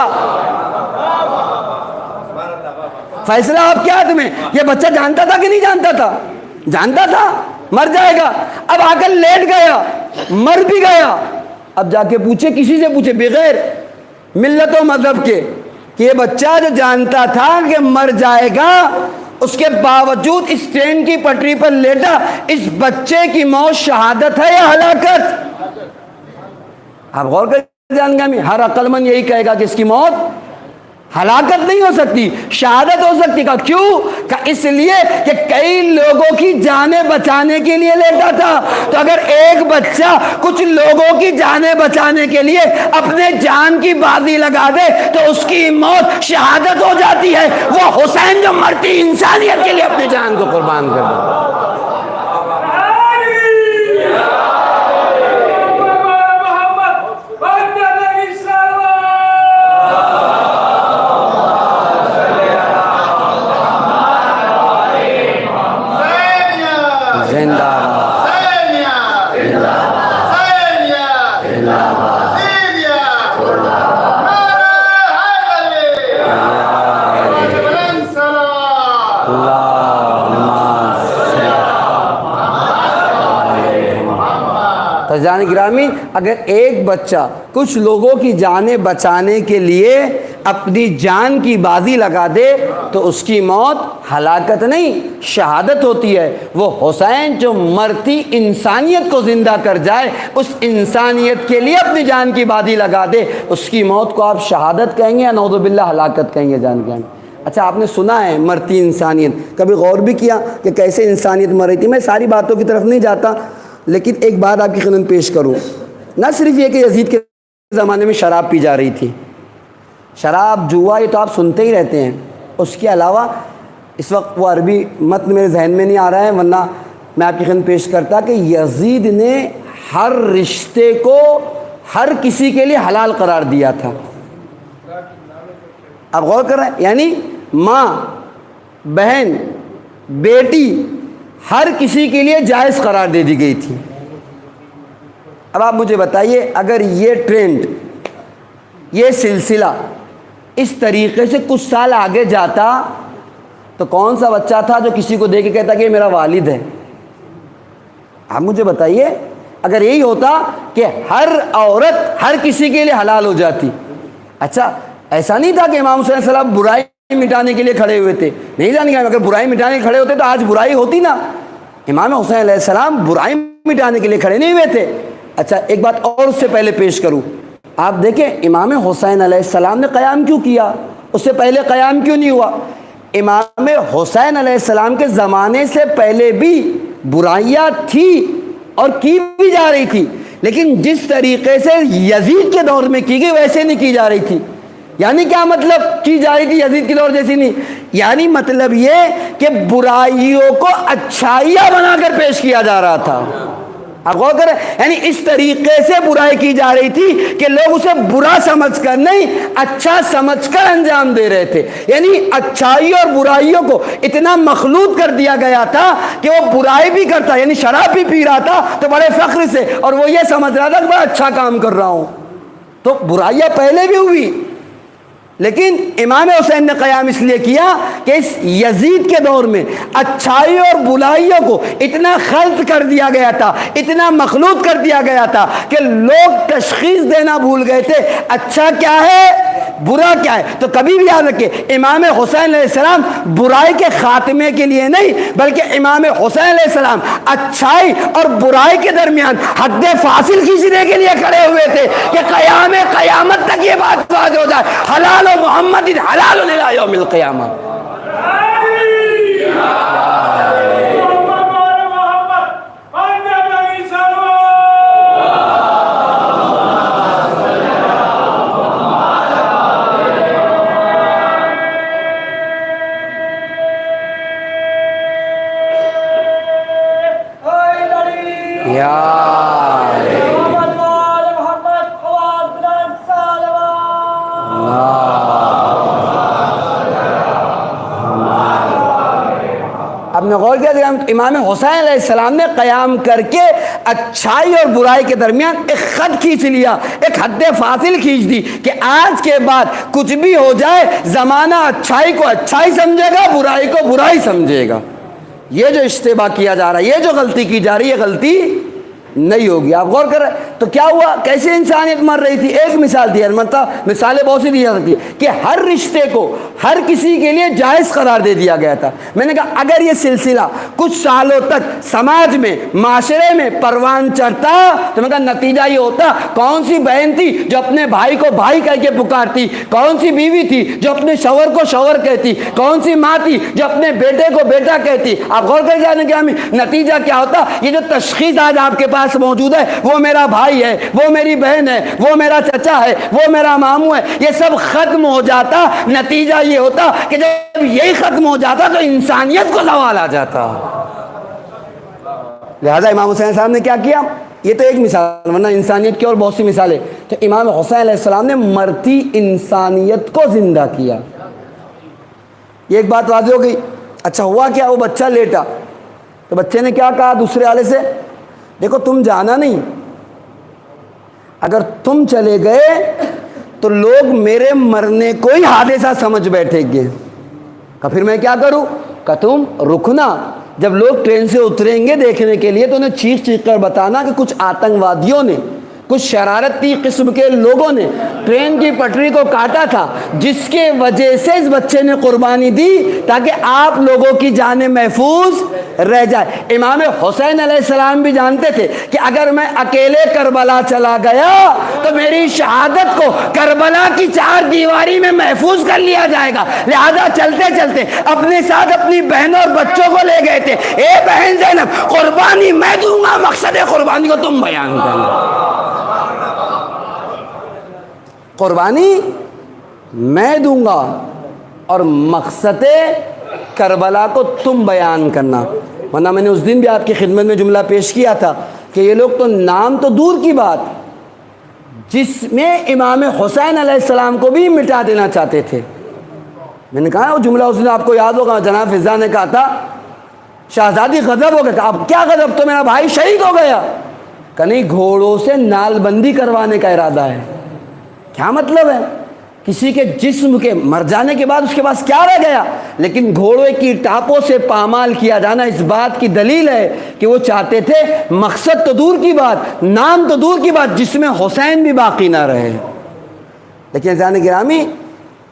فیصلہ آپ کیا تمہیں؟ یہ بچہ جانتا تھا کہ نہیں جانتا تھا؟ جانتا تھا مر جائے گا. اب آ کر لیٹ گیا, مر بھی گیا. اب جا کے پوچھے, کسی سے پوچھے بغیر ملت و مذہب کے, کہ یہ بچہ جو جانتا تھا کہ مر جائے گا, اس کے باوجود اس ٹرین کی پٹری پر لیٹا, اس بچے کی موت شہادت ہے یا ہلاکت؟ آپ غور کر جان گا, ہر عقل مند یہی کہے گا کہ اس کی موت ہلاکت نہیں ہو سکتی, شہادت ہو سکتی. کا کیوں؟ کہ اس لیے کہ کئی لوگوں کی جانیں بچانے کے لیے لیٹا تھا. تو اگر ایک بچہ کچھ لوگوں کی جانیں بچانے کے لیے اپنے جان کی بازی لگا دے تو اس کی موت شہادت ہو جاتی ہے. وہ حسین جو مرتی انسانیت کے لیے اپنی جان کو قربان کر دے. جان گرامی, اگر ایک بچہ کچھ لوگوں کی جانیں بچانے کے لیے اپنی جان کی بازی لگا دے تو اس کی موت ہلاکت نہیں شہادت ہوتی ہے. وہ حسین جو مرتی انسانیت کو زندہ کر جائے, اس انسانیت کے لیے اپنی جان کی بازی لگا دے, اس کی موت کو آپ شہادت کہیں گے یا نعوذ باللہ ہلاکت کہیں گے؟ جان گرامی, اچھا آپ نے سنا ہے مرتی انسانیت, کبھی غور بھی کیا کہ کیسے انسانیت مر رہی تھی؟ میں ساری باتوں کی طرف نہیں جاتا, لیکن ایک بات آپ کی خدمت پیش کروں. نہ صرف یہ کہ یزید کے زمانے میں شراب پی جا رہی تھی, شراب جوا یہ تو آپ سنتے ہی رہتے ہیں, اس کے علاوہ اس وقت وہ عربی متن میرے ذہن میں نہیں آ رہا ہے, ورنہ میں آپ کی خدمت پیش کرتا کہ یزید نے ہر رشتے کو ہر کسی کے لیے حلال قرار دیا تھا. آپ غور کر رہے ہیں, یعنی ماں, بہن, بیٹی, ہر کسی کے لیے جائز قرار دے دی گئی تھی. اب آپ مجھے بتائیے, اگر یہ ٹرینڈ, یہ سلسلہ اس طریقے سے کچھ سال آگے جاتا تو کون سا بچہ تھا جو کسی کو دیکھ کے کہتا کہ یہ میرا والد ہے؟ آپ مجھے بتائیے, اگر یہی ہوتا کہ ہر عورت ہر کسی کے لیے حلال ہو جاتی. اچھا ایسا نہیں تھا کہ امام حسین علیہ السلام برائی مٹانے کے لیے کھڑے ہوئے تھے, نہیں جان گے, اگر برائی مٹانے کے کھڑے ہوتے تو آج برائی ہوتی نا. امام حسین علیہ السلام برائی مٹانے کے لیے کھڑے نہیں ہوئے تھے. اچھا ایک بات اور اس سے پہلے پیش کروں, آپ دیکھیں امام حسین علیہ السلام نے قیام کیوں کیا, اس سے پہلے قیام کیوں نہیں ہوا؟ امام حسین علیہ السلام کے زمانے سے پہلے بھی برائیاں تھی اور کی بھی جا رہی تھی, لیکن جس طریقے سے یزید کے دور میں کی گئی ویسے نہیں کی جا رہی تھی. یعنی کیا مطلب کی جا رہی تھی یزید کی دور جیسی نہیں؟ یعنی مطلب یہ کہ برائیوں کو اچھائیاں بنا کر پیش کیا جا رہا تھا. آپ غور کریں, یعنی اس طریقے سے برائی کی جا رہی تھی کہ لوگ اسے برا سمجھ کر نہیں اچھا سمجھ کر انجام دے رہے تھے. یعنی اچھائیوں اور برائیوں کو اتنا مخلوط کر دیا گیا تھا کہ وہ برائی بھی کرتا, یعنی شراب بھی پی رہا تھا تو بڑے فخر سے, اور وہ یہ سمجھ رہا تھا کہ بڑا اچھا کام کر رہا ہوں. تو برائیاں پہلے بھی ہوئی, لیکن امام حسین نے قیام اس لیے کیا کہ اس یزید کے دور میں اچھائیوں اور برائیوں کو اتنا خلط کر دیا گیا تھا, اتنا مخلوط کر دیا گیا تھا کہ لوگ تشخیص دینا بھول گئے تھے. اچھا کیا ہے, برا کیا ہے؟ تو کبھی بھی یاد رکھیں امام حسین علیہ السلام برائی کے خاتمے کے لیے نہیں بلکہ امام حسین علیہ السلام اچھائی اور برائی کے درمیان حد فاصل کھینچنے کے لیے کھڑے ہوئے تھے کہ قیامت تک یہ بات واضح ہو جائے، حلال و محمد حلال الی یوم القیامہ۔ آپ نے غور کیا کہ امام حسین علیہ السلام نے قیام کر کے اچھائی اور برائی کے درمیان ایک خط کھینچ لیا، ایک حد فاصل کھینچ دی کہ آج کے بعد کچھ بھی ہو جائے زمانہ اچھائی کو اچھائی سمجھے گا، برائی کو برائی سمجھے گا۔ یہ جو اشتباہ کیا جا رہا ہے، یہ جو غلطی کی جا رہی ہے، یہ غلطی نہیں ہوگی۔ آپ غور کر رہے تو کیا ہوا، کیسے انسانیت مر رہی تھی۔ ایک مثال دی، مثالیں بہت سی دی جا سکتی کہ ہر رشتے کو ہر کسی کے لیے جائز قرار دے دیا گیا تھا۔ میں نے کہا اگر یہ سلسلہ کچھ سالوں تک سماج میں معاشرے میں پروان چڑھتا تو میں کہا نتیجہ یہ ہوتا، کون سی بہن تھی جو اپنے بھائی کو بھائی کہہ کے پکارتی، کون سی بیوی تھی جو اپنے شوہر کو شوہر کہتی، کون سی ماں تھی جو اپنے بیٹے کو بیٹا کہتی۔ آپ غور کر جانے کہ نتیجہ کیا ہوتا، یہ جو تشخیص آج آپ کے پاس موجود ہے، وہ میرا بھائی ہے، وہ میری بہن ہے، وہ میرا چچا ہے، وہ میرا ماموں ہے، یہ سب ختم ہو جاتا۔ نتیجہ یہ ہوتا کہ جب یہی ختم ہو جاتا تو انسانیت کو زوال آ جاتا۔ لہذا امام حسین صاحب نے کیا کیا، یہ تو ایک مثال، ورنہ انسانیت کی اور بہت سی مثالیں۔ تو امام حسین علیہ السلام نے مرتی انسانیت کو زندہ کیا۔ یہ ایک بات واضح ہو گئی۔ اچھا ہوا کیا، وہ بچہ لیٹا تو بچے نے کیا کہا دوسرے والے سے، دیکھو تم جانا نہیں، اگر تم چلے گئے تو لوگ میرے مرنے کو ہی حادثہ سمجھ بیٹھے گے۔ کہ پھر میں کیا کروں، کہ تم رکنا، جب لوگ ٹرین سے اتریں گے دیکھنے کے لیے تو انہیں چیخ چیخ کر بتانا کہ کچھ آتنکوادیوں نے، کچھ شرارتی قسم کے لوگوں نے ٹرین کی پٹری کو کاٹا تھا، جس کے وجہ سے اس بچے نے قربانی دی تاکہ آپ لوگوں کی جانیں محفوظ رہ جائے۔ امام حسین علیہ السلام بھی جانتے تھے کہ اگر میں اکیلے کربلا چلا گیا تو میری شہادت کو کربلا کی چار دیواری میں محفوظ کر لیا جائے گا، لہذا چلتے چلتے اپنے ساتھ اپنی بہنوں اور بچوں کو لے گئے تھے۔ اے بہن زینب، قربانی میں دوں گا، مقصد قربانی کو تم بیان کرنا۔ قربانی میں دوں گا اور مقصد کربلا کو تم بیان کرنا۔ ورنہ میں نے اس دن بھی آپ کی خدمت میں جملہ پیش کیا تھا کہ یہ لوگ تو نام تو دور کی بات، جس میں امام حسین علیہ السلام کو بھی مٹا دینا چاہتے تھے۔ میں نے کہا وہ جملہ اس دن آپ کو یاد ہوگا، جناب فضا نے کہا تھا شہزادی غضب ہو گیا، اب کیا غضب، تو میرا بھائی شہید ہو گیا۔ کہ نہیں، گھوڑوں سے نال بندی کروانے کا ارادہ ہے۔ کیا مطلب ہے، کسی کے جسم کے مر جانے کے بعد اس کے پاس کیا رہ گیا، لیکن گھوڑے کی ٹاپوں سے پامال کیا جانا اس بات کی دلیل ہے کہ وہ چاہتے تھے مقصد تو دور کی بات، نام تو دور کی بات، جس میں حسین بھی باقی نہ رہے۔ لیکن عزیزان گرامی،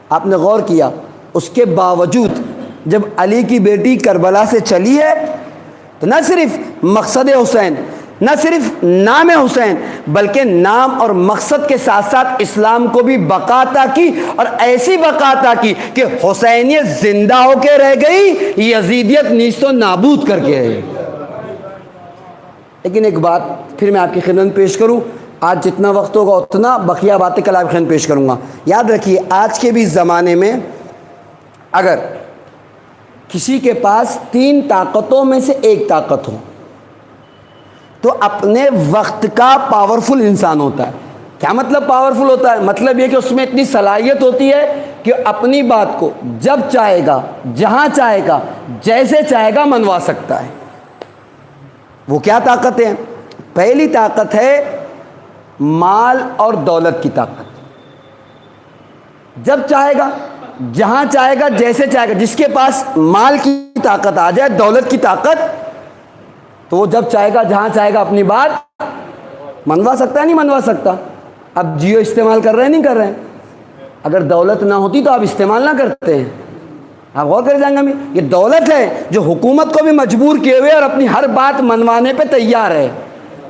آپ نے غور کیا، اس کے باوجود جب علی کی بیٹی کربلا سے چلی ہے تو نہ صرف مقصد حسین، نہ صرف نام حسین، بلکہ نام اور مقصد کے ساتھ ساتھ اسلام کو بھی بقا عطا کی، اور ایسی بقا عطا کی کہ حسینیت زندہ ہو کے رہ گئی، یزیدیت نیست و نابود کر کے رہی۔ لیکن ایک بات پھر میں آپ کی خدمت میں پیش کروں، آج جتنا وقت ہوگا اتنا بقیہ باتیں کل آپ کی خدمت میں پیش کروں گا۔ یاد رکھیے آج کے بھی زمانے میں اگر کسی کے پاس 3 طاقتوں میں سے ایک طاقت ہو تو اپنے وقت کا پاورفل انسان ہوتا ہے۔ کیا مطلب پاورفل ہوتا ہے؟ مطلب یہ کہ اس میں اتنی صلاحیت ہوتی ہے کہ اپنی بات کو جب چاہے گا، جہاں چاہے گا، جیسے چاہے گا منوا سکتا ہے۔ وہ کیا طاقت ہے؟ پہلی طاقت ہے مال اور دولت کی طاقت۔ جب چاہے گا، جہاں چاہے گا، جیسے چاہے گا، جس کے پاس مال کی طاقت آ جائے، دولت کی طاقت، تو وہ جب چاہے گا، جہاں چاہے گا اپنی بات منوا سکتا ہے، نہیں منوا سکتا؟ اب جیو استعمال کر رہے ہیں نہیں کر رہے ہیں؟ اگر دولت نہ ہوتی تو آپ استعمال نہ کرتے ہیں. آپ غور کر جائیں گے. یہ دولت ہے جو حکومت کو بھی مجبور کیے ہوئے اور اپنی ہر بات منوانے پہ تیار ہے.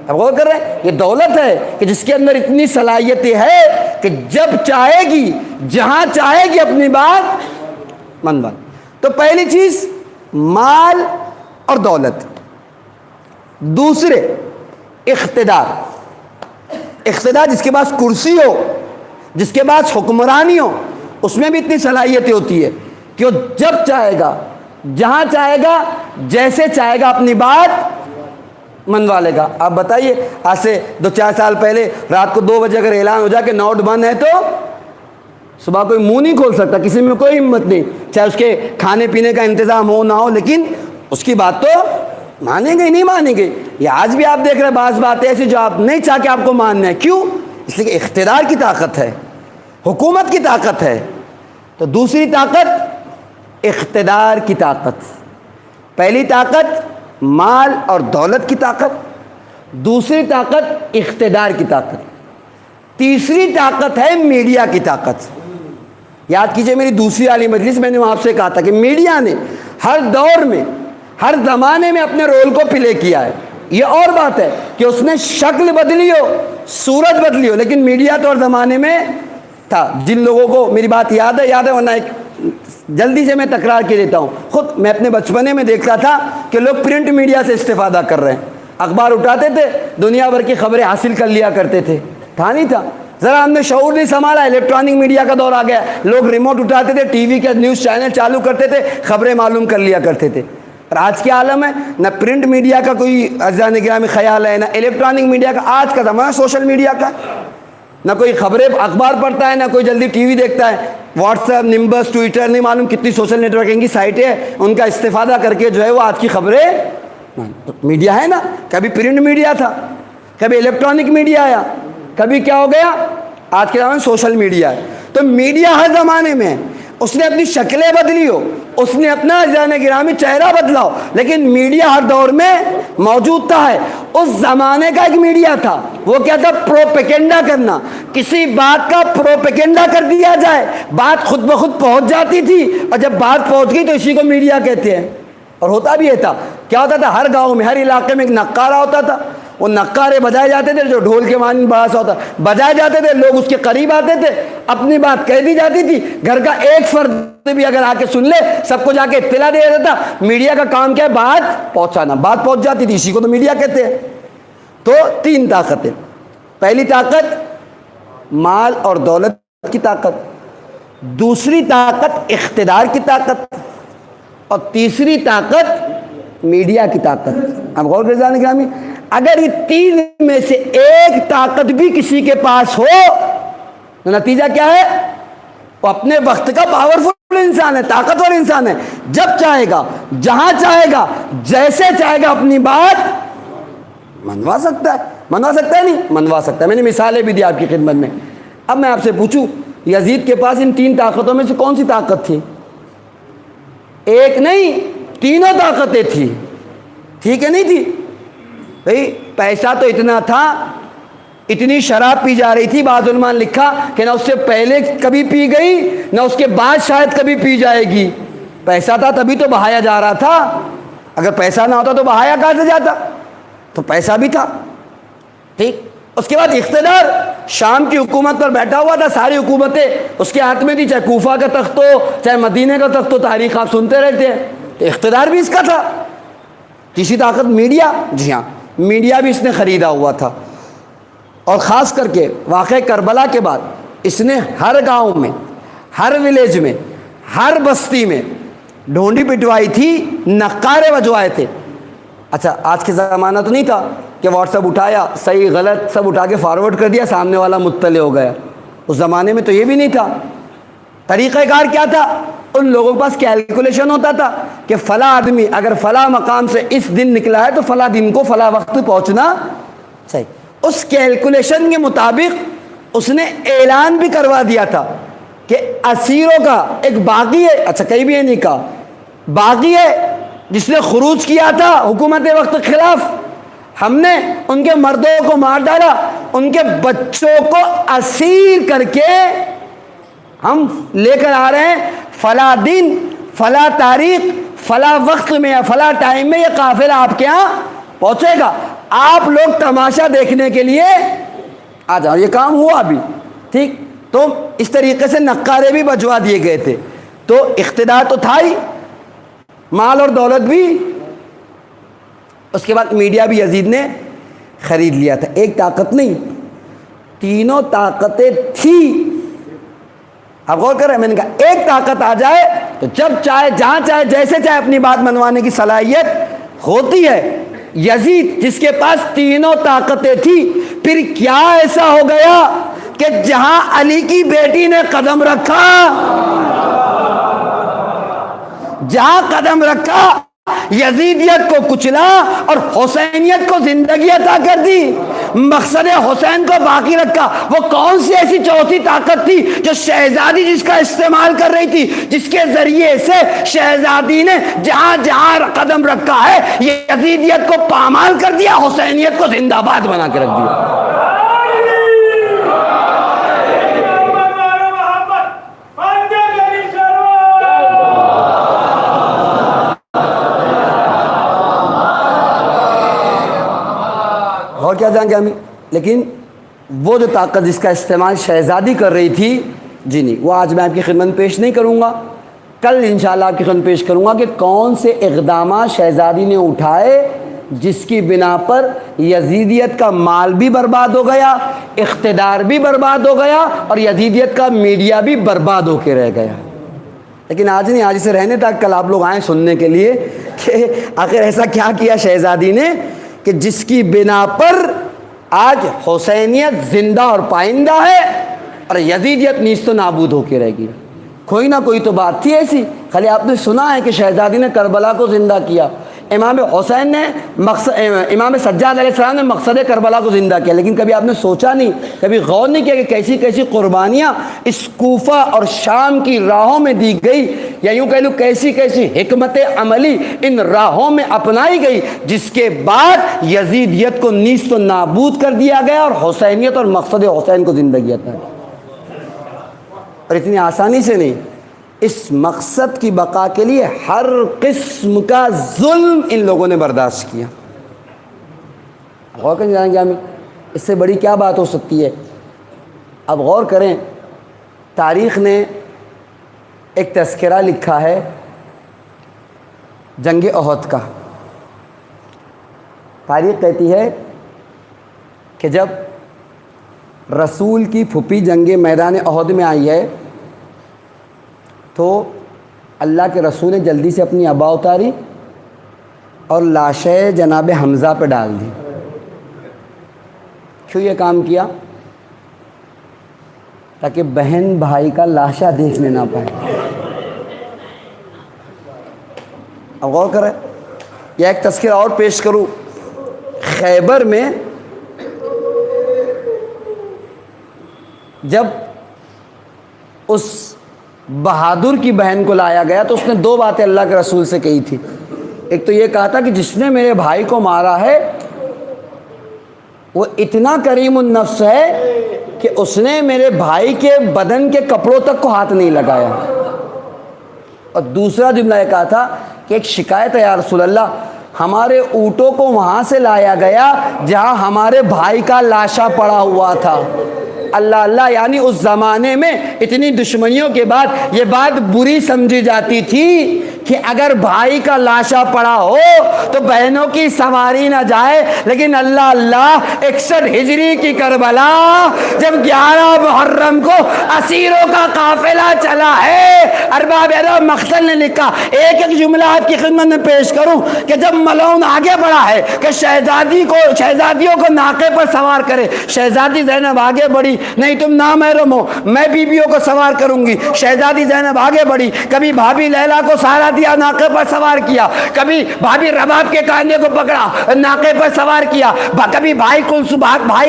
آپ غور کر رہے ہیں, یہ دولت ہے کہ جس کے اندر اتنی صلاحیتیں ہے کہ جب چاہے گی جہاں چاہے گی اپنی بات منوا. تو پہلی چیز مال اور دولت. دوسرے اقتدار. اقتدار, جس کے پاس کرسی ہو, جس کے پاس حکمرانی ہو, اس میں بھی اتنی صلاحیتیں ہوتی ہے کہ وہ جب چاہے گا جہاں چاہے گا جیسے چاہے گا اپنی بات منوا لے گا. آپ بتائیے آج سے 2-4 سال پہلے رات کو 2 بجے اگر اعلان ہو جائے کہ نوٹ بند ہے تو صبح کوئی منہ نہیں کھول سکتا, کسی میں کوئی ہمت نہیں, چاہے اس کے کھانے پینے کا انتظام ہو نہ ہو, لیکن اس کی بات تو مانیں گے نہیں مانیں گے. یہ آج بھی آپ دیکھ رہے ہیں بعض باتیں ایسی جو آپ نہیں چاہ کے آپ کو ماننا ہے. کیوں؟ اس لیے کہ اقتدار کی طاقت ہے, حکومت کی طاقت ہے. تو دوسری طاقت اقتدار کی طاقت. پہلی طاقت مال اور دولت کی طاقت, دوسری طاقت اقتدار کی طاقت, تیسری طاقت ہے میڈیا کی طاقت. یاد کیجئے میری دوسری والی مجلس میں نے وہاں سے کہا تھا کہ میڈیا نے ہر دور میں ہر زمانے میں اپنے رول کو پلے کیا ہے. یہ اور بات ہے کہ اس نے شکل بدلی ہو, صورت بدلی ہو, لیکن میڈیا تو ہر زمانے میں تھا. جن لوگوں کو میری بات یاد ہے ورنہ ایک جلدی سے میں تکرار کے دیتا ہوں. خود میں اپنے بچپنے میں دیکھتا تھا کہ لوگ پرنٹ میڈیا سے استفادہ کر رہے ہیں. اخبار اٹھاتے تھے, دنیا بھر کی خبریں حاصل کر لیا کرتے تھے. تھا نہیں تھا, ذرا ہم نے شعور نہیں سنبھالا, الیکٹرانک میڈیا کا دور آ گیا. لوگ ریموٹ اٹھاتے تھے, ٹی وی کے نیوز چینل چالو کرتے تھے, خبریں معلوم کر لیا کرتے تھے. اور آج کے عالم ہے نہ پرنٹ میڈیا کا کوئی عزیزان گرامی خیال ہے, نہ الیکٹرانک میڈیا کا. آج کا زمانہ سوشل میڈیا کا, نہ کوئی خبریں اخبار پڑھتا ہے, نہ کوئی جلدی ٹی وی دیکھتا ہے. واٹس ایپ, نمبس, ٹویٹر, نہیں معلوم کتنی سوشل نیٹورکنگ کی سائٹیں ہیں, ان کا استفادہ کر کے جو ہے وہ آج کی خبریں. میڈیا ہے نا, کبھی پرنٹ میڈیا تھا, کبھی الیکٹرانک میڈیا آیا, کبھی کیا ہو گیا آج کے زمانے میں سوشل میڈیا ہے. تو میڈیا ہر زمانے میں اس نے اپنی شکلیں بدلی ہو, اس نے اپنا عزیزان گرامی چہرہ بدلا ہو, لیکن میڈیا ہر دور میں موجود تھا. ہے اس زمانے کا ایک میڈیا تھا, وہ کیا تھا؟ پروپیگنڈا کرنا. کسی بات کا پروپیگنڈا کر دیا جائے, بات خود بخود پہنچ جاتی تھی, اور جب بات پہنچ گئی تو اسی کو میڈیا کہتے ہیں. اور ہوتا بھی یہ تھا, کیا ہوتا تھا, ہر گاؤں میں ہر علاقے میں ایک نقارہ ہوتا تھا. وہ نقارے بجائے جاتے تھے, جو ڈھول کے مانند بڑا سا ہوتا, بجائے جاتے تھے, لوگ اس کے قریب آتے تھے, اپنی بات کہہ دی جاتی تھی. گھر کا ایک فرد بھی اگر آ کے سن لے, سب کو جا کے اطلاع دیا جاتا. میڈیا کا کام کیا ہے؟ بات پہنچانا. بات پہنچ جاتی تھی, اسی کو تو میڈیا کہتے ہیں. تو 3 طاقتیں. پہلی طاقت مال اور دولت کی طاقت, دوسری طاقت اقتدار کی طاقت, اور تیسری طاقت میڈیا کی طاقت. اب غور کریں جانے گرامی, اگر یہ 3 میں سے ایک طاقت بھی کسی کے پاس ہو تو نتیجہ کیا ہے؟ وہ اپنے وقت کا پاورفل انسان ہے, طاقتور انسان ہے. جب چاہے گا جہاں چاہے گا جیسے چاہے گا اپنی بات منوا سکتا ہے. منوا سکتا ہے نہیں منوا سکتا ہے. میں نے مثالیں بھی دی آپ کی خدمت میں. اب میں آپ سے پوچھوں, یزید کے پاس ان 3 طاقتوں میں سے کون سی طاقت تھی؟ ایک نہیں, تینوں طاقتیں تھی. ٹھیک ہے نہیں تھی بھئی؟ پیسہ تو اتنا تھا, اتنی شراب پی جا رہی تھی, بعض علماء نے لکھا کہ نہ اس سے پہلے کبھی پی گئی, نہ اس کے بعد شاید کبھی پی جائے گی. پیسہ تھا تبھی تو بہایا جا رہا تھا, اگر پیسہ نہ ہوتا تو بہایا کہاں سے جاتا؟ تو پیسہ بھی تھا. ٹھیک. اس کے بعد اقتدار, شام کی حکومت پر بیٹھا ہوا تھا, ساری حکومتیں اس کے ہاتھ میں تھی, چاہے کوفہ کا تخت ہو چاہے مدینے کا تخت ہو, تاریخ آپ سنتے رہتے ہیں. تو اقتدار بھی اس کا تھا. تیسری طاقت میڈیا. جی ہاں, میڈیا بھی اس نے خریدا ہوا تھا, اور خاص کر کے واقعہ کربلا کے بعد اس نے ہر گاؤں میں, ہر ولیج میں, ہر بستی میں ڈھونڈی پٹوائی تھی, نقارے بجوائے تھے. اچھا آج کے زمانہ تو نہیں تھا کہ واٹس ایپ اٹھایا, صحیح غلط سب اٹھا کے فارورڈ کر دیا, سامنے والا مطلع ہو گیا. اس زمانے میں تو یہ بھی نہیں تھا. طریقہ کار کیا تھا؟ ان لوگوں کے پاس کیلکولیشن ہوتا تھا کہ فلاں آدمی اگر فلاں مقام سے اس دن نکلا ہے تو فلاں دن کو فلاں وقت پہنچنا چاہیے. اس کیلکولیشن کے مطابق اس نے اعلان بھی کروا دیا تھا کہ اسیروں کا ایک باغی ہے, اچھا کہیں بھی یہ نہیں کہا, باغی ہے جس نے خروج کیا تھا حکومت وقت کے خلاف, ہم نے ان کے مردوں کو مار ڈالا, ان کے بچوں کو اسیر کر کے ہم لے کر آ رہے ہیں فلاں دن فلاں تاریخ فلاں وقت میں یا فلاں ٹائم میں یہ قافلہ آپ کے یہاں پہنچے گا، آپ لوگ تماشا دیکھنے کے لیے آ جاؤ۔ یہ کام ہوا بھی ٹھیک، تو اس طریقے سے نقارے بھی بجوا دیے گئے تھے، تو اقتدار تو تھا ہی، مال اور دولت بھی۔ اس کے بعد میڈیا بھی یزید نے خرید لیا تھا، ایک طاقت نہیں، تینوں طاقتیں تھی۔ اب غور کر رہے ہیں، میں نے کہا ایک طاقت آ جائے تو جب چاہے جہاں چاہے جیسے چاہے اپنی بات منوانے کی صلاحیت ہوتی ہے۔ یزید جس کے پاس تینوں طاقتیں تھی، پھر کیا ایسا ہو گیا کہ جہاں علی کی بیٹی نے قدم رکھا، جہاں قدم رکھا یزیدیت کو کچلا اور حسینیت کو زندگی عطا کر دی، مقصد حسین کو باقی رکھا۔ وہ کون سی ایسی چوتھی طاقت تھی جو شہزادی جس کا استعمال کر رہی تھی، جس کے ذریعے سے شہزادی نے جہاں جہاں قدم رکھا ہے یزیدیت کو پامال کر دیا، حسینیت کو زندہ باد بنا کے رکھ دیا۔ اور کیا جائیں گے ہمیں، لیکن وہ جو طاقت جس کا استعمال شہزادی کر رہی تھی، جی نہیں، وہ آج میں آپ کی خدمت میں پیش نہیں کروں گا، کل انشاءاللہ آپ کی خدمت پیش کروں گا کہ کون سے اقدامات شہزادی نے اٹھائے جس کی بنا پر یزیدیت کا مال بھی برباد ہو گیا، اقتدار بھی برباد ہو گیا اور یزیدیت کا میڈیا بھی برباد ہو کے رہ گیا۔ لیکن آج نہیں، آج اسے رہنے تک، کل آپ لوگ آئیں سننے کے لیے کہ آخر ایسا کیا کیا شہزادی نے کہ جس کی بنا پر آج حسینیت زندہ اور پائندہ ہے اور یزیدیت نیست و نابود ہو کے رہ گئی۔ کوئی نہ کوئی تو بات تھی ایسی، خالی آپ نے سنا ہے کہ شہزادی نے کربلا کو زندہ کیا، امام حسین نے امام سجاد علیہ السلام نے مقصد کربلا کو زندہ کیا، لیکن کبھی آپ نے سوچا نہیں، کبھی غور نہیں کیا کہ کیسی کیسی قربانیاں اس کوفہ اور شام کی راہوں میں دی گئی، یا یوں کہہ لوں کیسی کیسی حکمت عملی ان راہوں میں اپنائی گئی، جس کے بعد یزیدیت کو نیست و نابود کر دیا گیا اور حسینیت اور مقصد حسین کو زندگی عطا کی۔ اور اتنی آسانی سے نہیں، اس مقصد کی بقا کے لیے ہر قسم کا ظلم ان لوگوں نے برداشت کیا۔ غور کریں جائیں گے ہمیں، اس سے بڑی کیا بات ہو سکتی ہے؟ اب غور کریں، تاریخ نے ایک تذکرہ لکھا ہے جنگ احد کا۔ تاریخ کہتی ہے کہ جب رسول کی پھوپھی جنگ میدان احد میں آئی ہے تو اللہ کے رسول نے جلدی سے اپنی ابا اتاری اور لاشیں جناب حمزہ پہ ڈال دی۔ کیوں یہ کام کیا؟ تاکہ بہن بھائی کا لاشا دیکھنے نہ پائے۔ اب غور کریں، یا ایک تذکرہ اور پیش کروں، خیبر میں جب اس بہادر کی بہن کو لایا گیا تو اس نے دو باتیں اللہ کے رسول سے کہی تھی۔ ایک تو یہ کہا تھا کہ جس نے میرے بھائی کو مارا ہے وہ اتنا کریم النفس ہے کہ اس نے میرے بھائی کے بدن کے کپڑوں تک کو ہاتھ نہیں لگایا۔ اور دوسرا جملہ یہ کہا تھا کہ ایک شکایت ہے یا رسول اللہ، ہمارے اونٹوں کو وہاں سے لایا گیا جہاں ہمارے بھائی کا لاشا پڑا ہوا تھا۔ اللہ اللہ، یعنی اس زمانے میں اتنی دشمنیوں کے بعد یہ بات بری سمجھی جاتی تھی کہ اگر بھائی کا لاشا پڑا ہو تو بہنوں کی سواری نہ جائے، لیکن اللہ اللہ 61 ہجری کی کربلا جب 11 محرم کو اسیروں کا قافلہ چلا ہے، ارباب ادب مقتل نے لکھا، ایک ایک جملہ آپ کی خدمت میں پیش کروں کہ جب ملعون آگے بڑھا ہے کہ شہزادیوں کو ناقے پر سوار کرے، شہزادی زینب آگے بڑھی، نہیں تم نامحرم ہو، میں بیویوں کو سوار کروں گی، شہزادی زینب آگے بڑھی، کبھی بھابھی لیلا کو سہارا دیا، ناقے پر سوار کیا، کبھی بھابھی رباب کے کاندھے کو پکڑا، ناقے پر سوار کیا، کبھی بھائی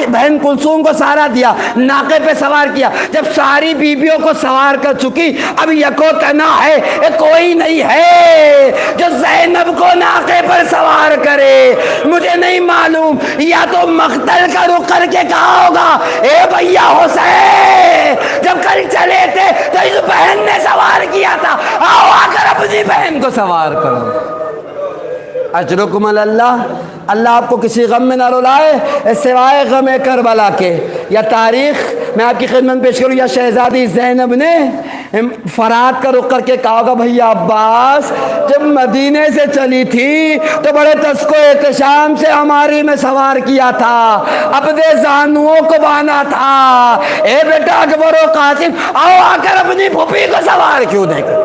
بہن کلثوم کو سہارا دیا، ناقے پہ سوار کیا۔ جب ساری بیویوں کو سوار کر چکی، اب یکو تنا ہے، کوئی نہیں ہے جو زینب کو ناقے پر سوار کرے۔ مجھے نہیں معلوم، یا تو مقتل کا رخ کر کے کہا ہوگا، اے بھیا حسین جب کل چلے تھے تو اس بہن نے سوار کیا تھا، آؤ آ کر اپنی بہن کو سوار کرو۔ اجرکم اللہ، اللہ آپ کو کسی غم میں نہ رلائے سوائے غم کربلا کے۔ یا تاریخ میں آپ کی خدمت پیش کروں، یا شہزادی زینب نے فرات کا رخ کر کے کہا ہوگا بھیا عباس جب مدینے سے چلی تھی تو بڑے تسک و احتشام سے ہماری میں سوار کیا تھا، اپنے زانوؤں کو باندھا تھا، اے بیٹا اکبر و قاسم آؤ آ کر اپنی پھوپھی کو سوار کیوں دے کر۔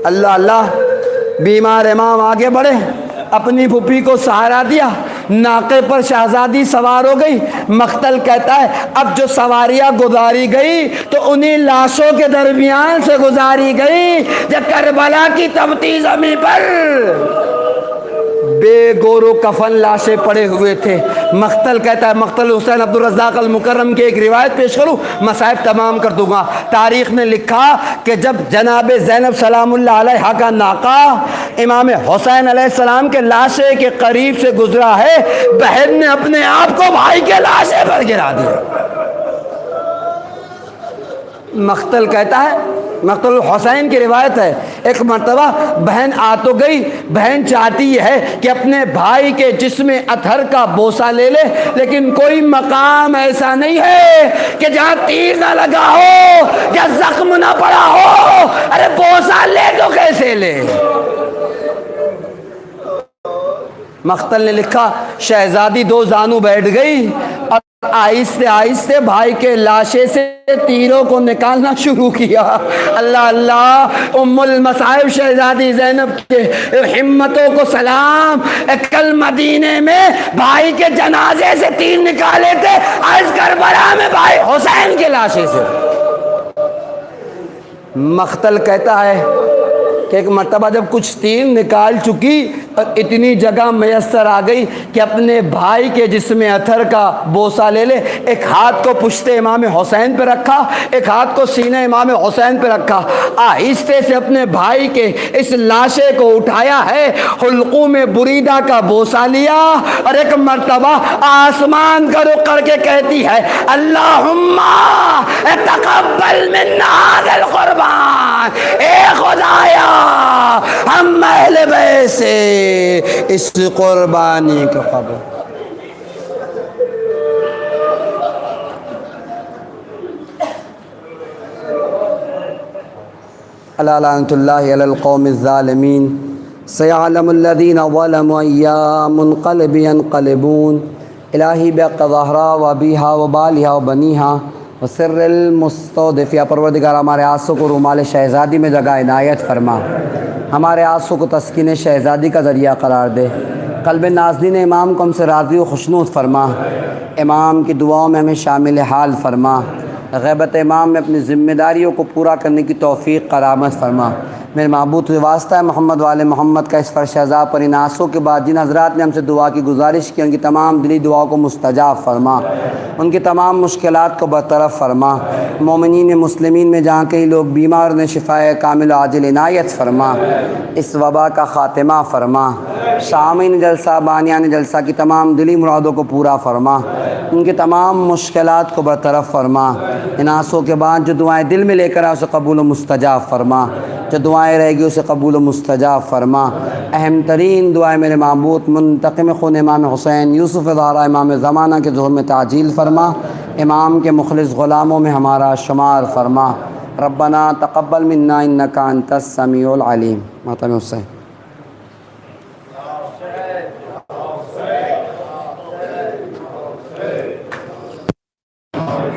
اللہ اللہ، بیمار امام آگے بڑھے، اپنی پھوپھی کو سہارا دیا، ناقے پر شہزادی سوار ہو گئی۔ مقتل کہتا ہے اب جو سواریاں گزاری گئی تو انہی لاشوں کے درمیان سے گزاری گئی جو کربلا کی تپتی زمین پر بے گور و کفن لاشیں پڑے ہوئے تھے۔ مقتل کہتا ہے، مقتل حسین عبد الرزاق المکرم کی ایک روایت پیش کروں، مصائب تمام کر دوں گا۔ تاریخ نے لکھا کہ جب جناب زینب سلام اللہ علیہا کا ناقہ امام حسین علیہ السلام کے لاشے کے قریب سے گزرا ہے، بہن نے اپنے آپ کو بھائی کے لاشے پر گرا دیا۔ مقتل کہتا ہے، مقتل حسین کی روایت ہے، ایک مرتبہ بہن آ تو گئی، بہن چاہتی ہے کہ اپنے بھائی کے جسم اطہر کا بوسہ لے لے، لیکن کوئی مقام ایسا نہیں ہے کہ جہاں تیر نہ لگا ہو یا زخم نہ پڑا ہو، ارے بوسہ لے تو کیسے لے۔ مقتل نے لکھا شہزادی دو زانو بیٹھ گئی اور آہستہ آہستہ بھائی کے لاشے سے تیروں کو نکالنا شروع کیا۔ اللہ اللہ، ام المصائب شہزادی زینب کے ہمتوں کو سلام۔ کل مدینے میں بھائی کے جنازے سے تیر نکالے تھے، آج کربلا میں بھائی حسین کے لاشے سے۔ مقتل کہتا ہے کہ ایک مرتبہ جب کچھ تیر نکال چکی اور اتنی جگہ میسر آ گئی کہ اپنے بھائی کے جسم اطہر کا بوسہ لے لے، ایک ہاتھ کو پشت امام حسین پہ رکھا، ایک ہاتھ کو سینہ امام حسین پہ رکھا، آہستہ سے اپنے بھائی کے اس لاشے کو اٹھایا ہے، حلقوم بریدہ کا بوسہ لیا اور ایک مرتبہ آسمان کا رخ کر کے کہتی ہے اللہم تقبل منا ھذا القربان، اے خدایا ہم اہل بیت سے اس قربانی کو قبول۔ الا لعنۃ اللہ علی القوم الظالمین، سیعلم الذین ظلموا ای منقلب ینقلبون، الہی بحق ظہرا و بیہا و بالہا و بنیہا وسر المستودف۔ یا پروردگار ہمارے آنسوں کو رومال شہزادی میں جگہ عنایت فرما، ہمارے آنسوں کو تسکین شہزادی کا ذریعہ قرار دے، قلب ناظرین امام کو ہم سے راضی و خوشنود فرما، امام کی دعاؤں میں ہمیں شامل حال فرما، غیبت امام میں اپنی ذمہ داریوں کو پورا کرنے کی توفیق کرامت فرما۔ میرے معبود سے واسطہ ہے محمد والے محمد کا اس فرش عزا پر ان آنسوں کے بعد جن حضرات نے ہم سے دعا کی گزارش کی، ان کی تمام دلی دعاؤں کو مستجاب فرما، ان کی تمام مشکلات کو برطرف فرما، مومنین مسلمین میں جہاں کئی لوگ بیمار نے شفائے کامل و عاجل عنایت فرما، اس وبا کا خاتمہ فرما، سامعین جلسہ بانیان جلسہ کی تمام دلی مرادوں کو پورا فرما، ان کی تمام مشکلات کو برطرف فرما، ان آنسوں کے بعد جو دعائیں دل میں لے کر آئے اسے قبول و مستجاب فرما، جو دعائیں رہے گی اسے قبول و مستجاب فرما۔ اہم ترین دعائیں میرے معبود منتقم خون امام حسین یوسف زہرا امام زمانہ کے ظہور میں تعجیل فرما، امام کے مخلص غلاموں میں ہمارا شمار فرما۔ ربنا تقبل منا انک انت السمیع العلیم۔ ماتم حسین۔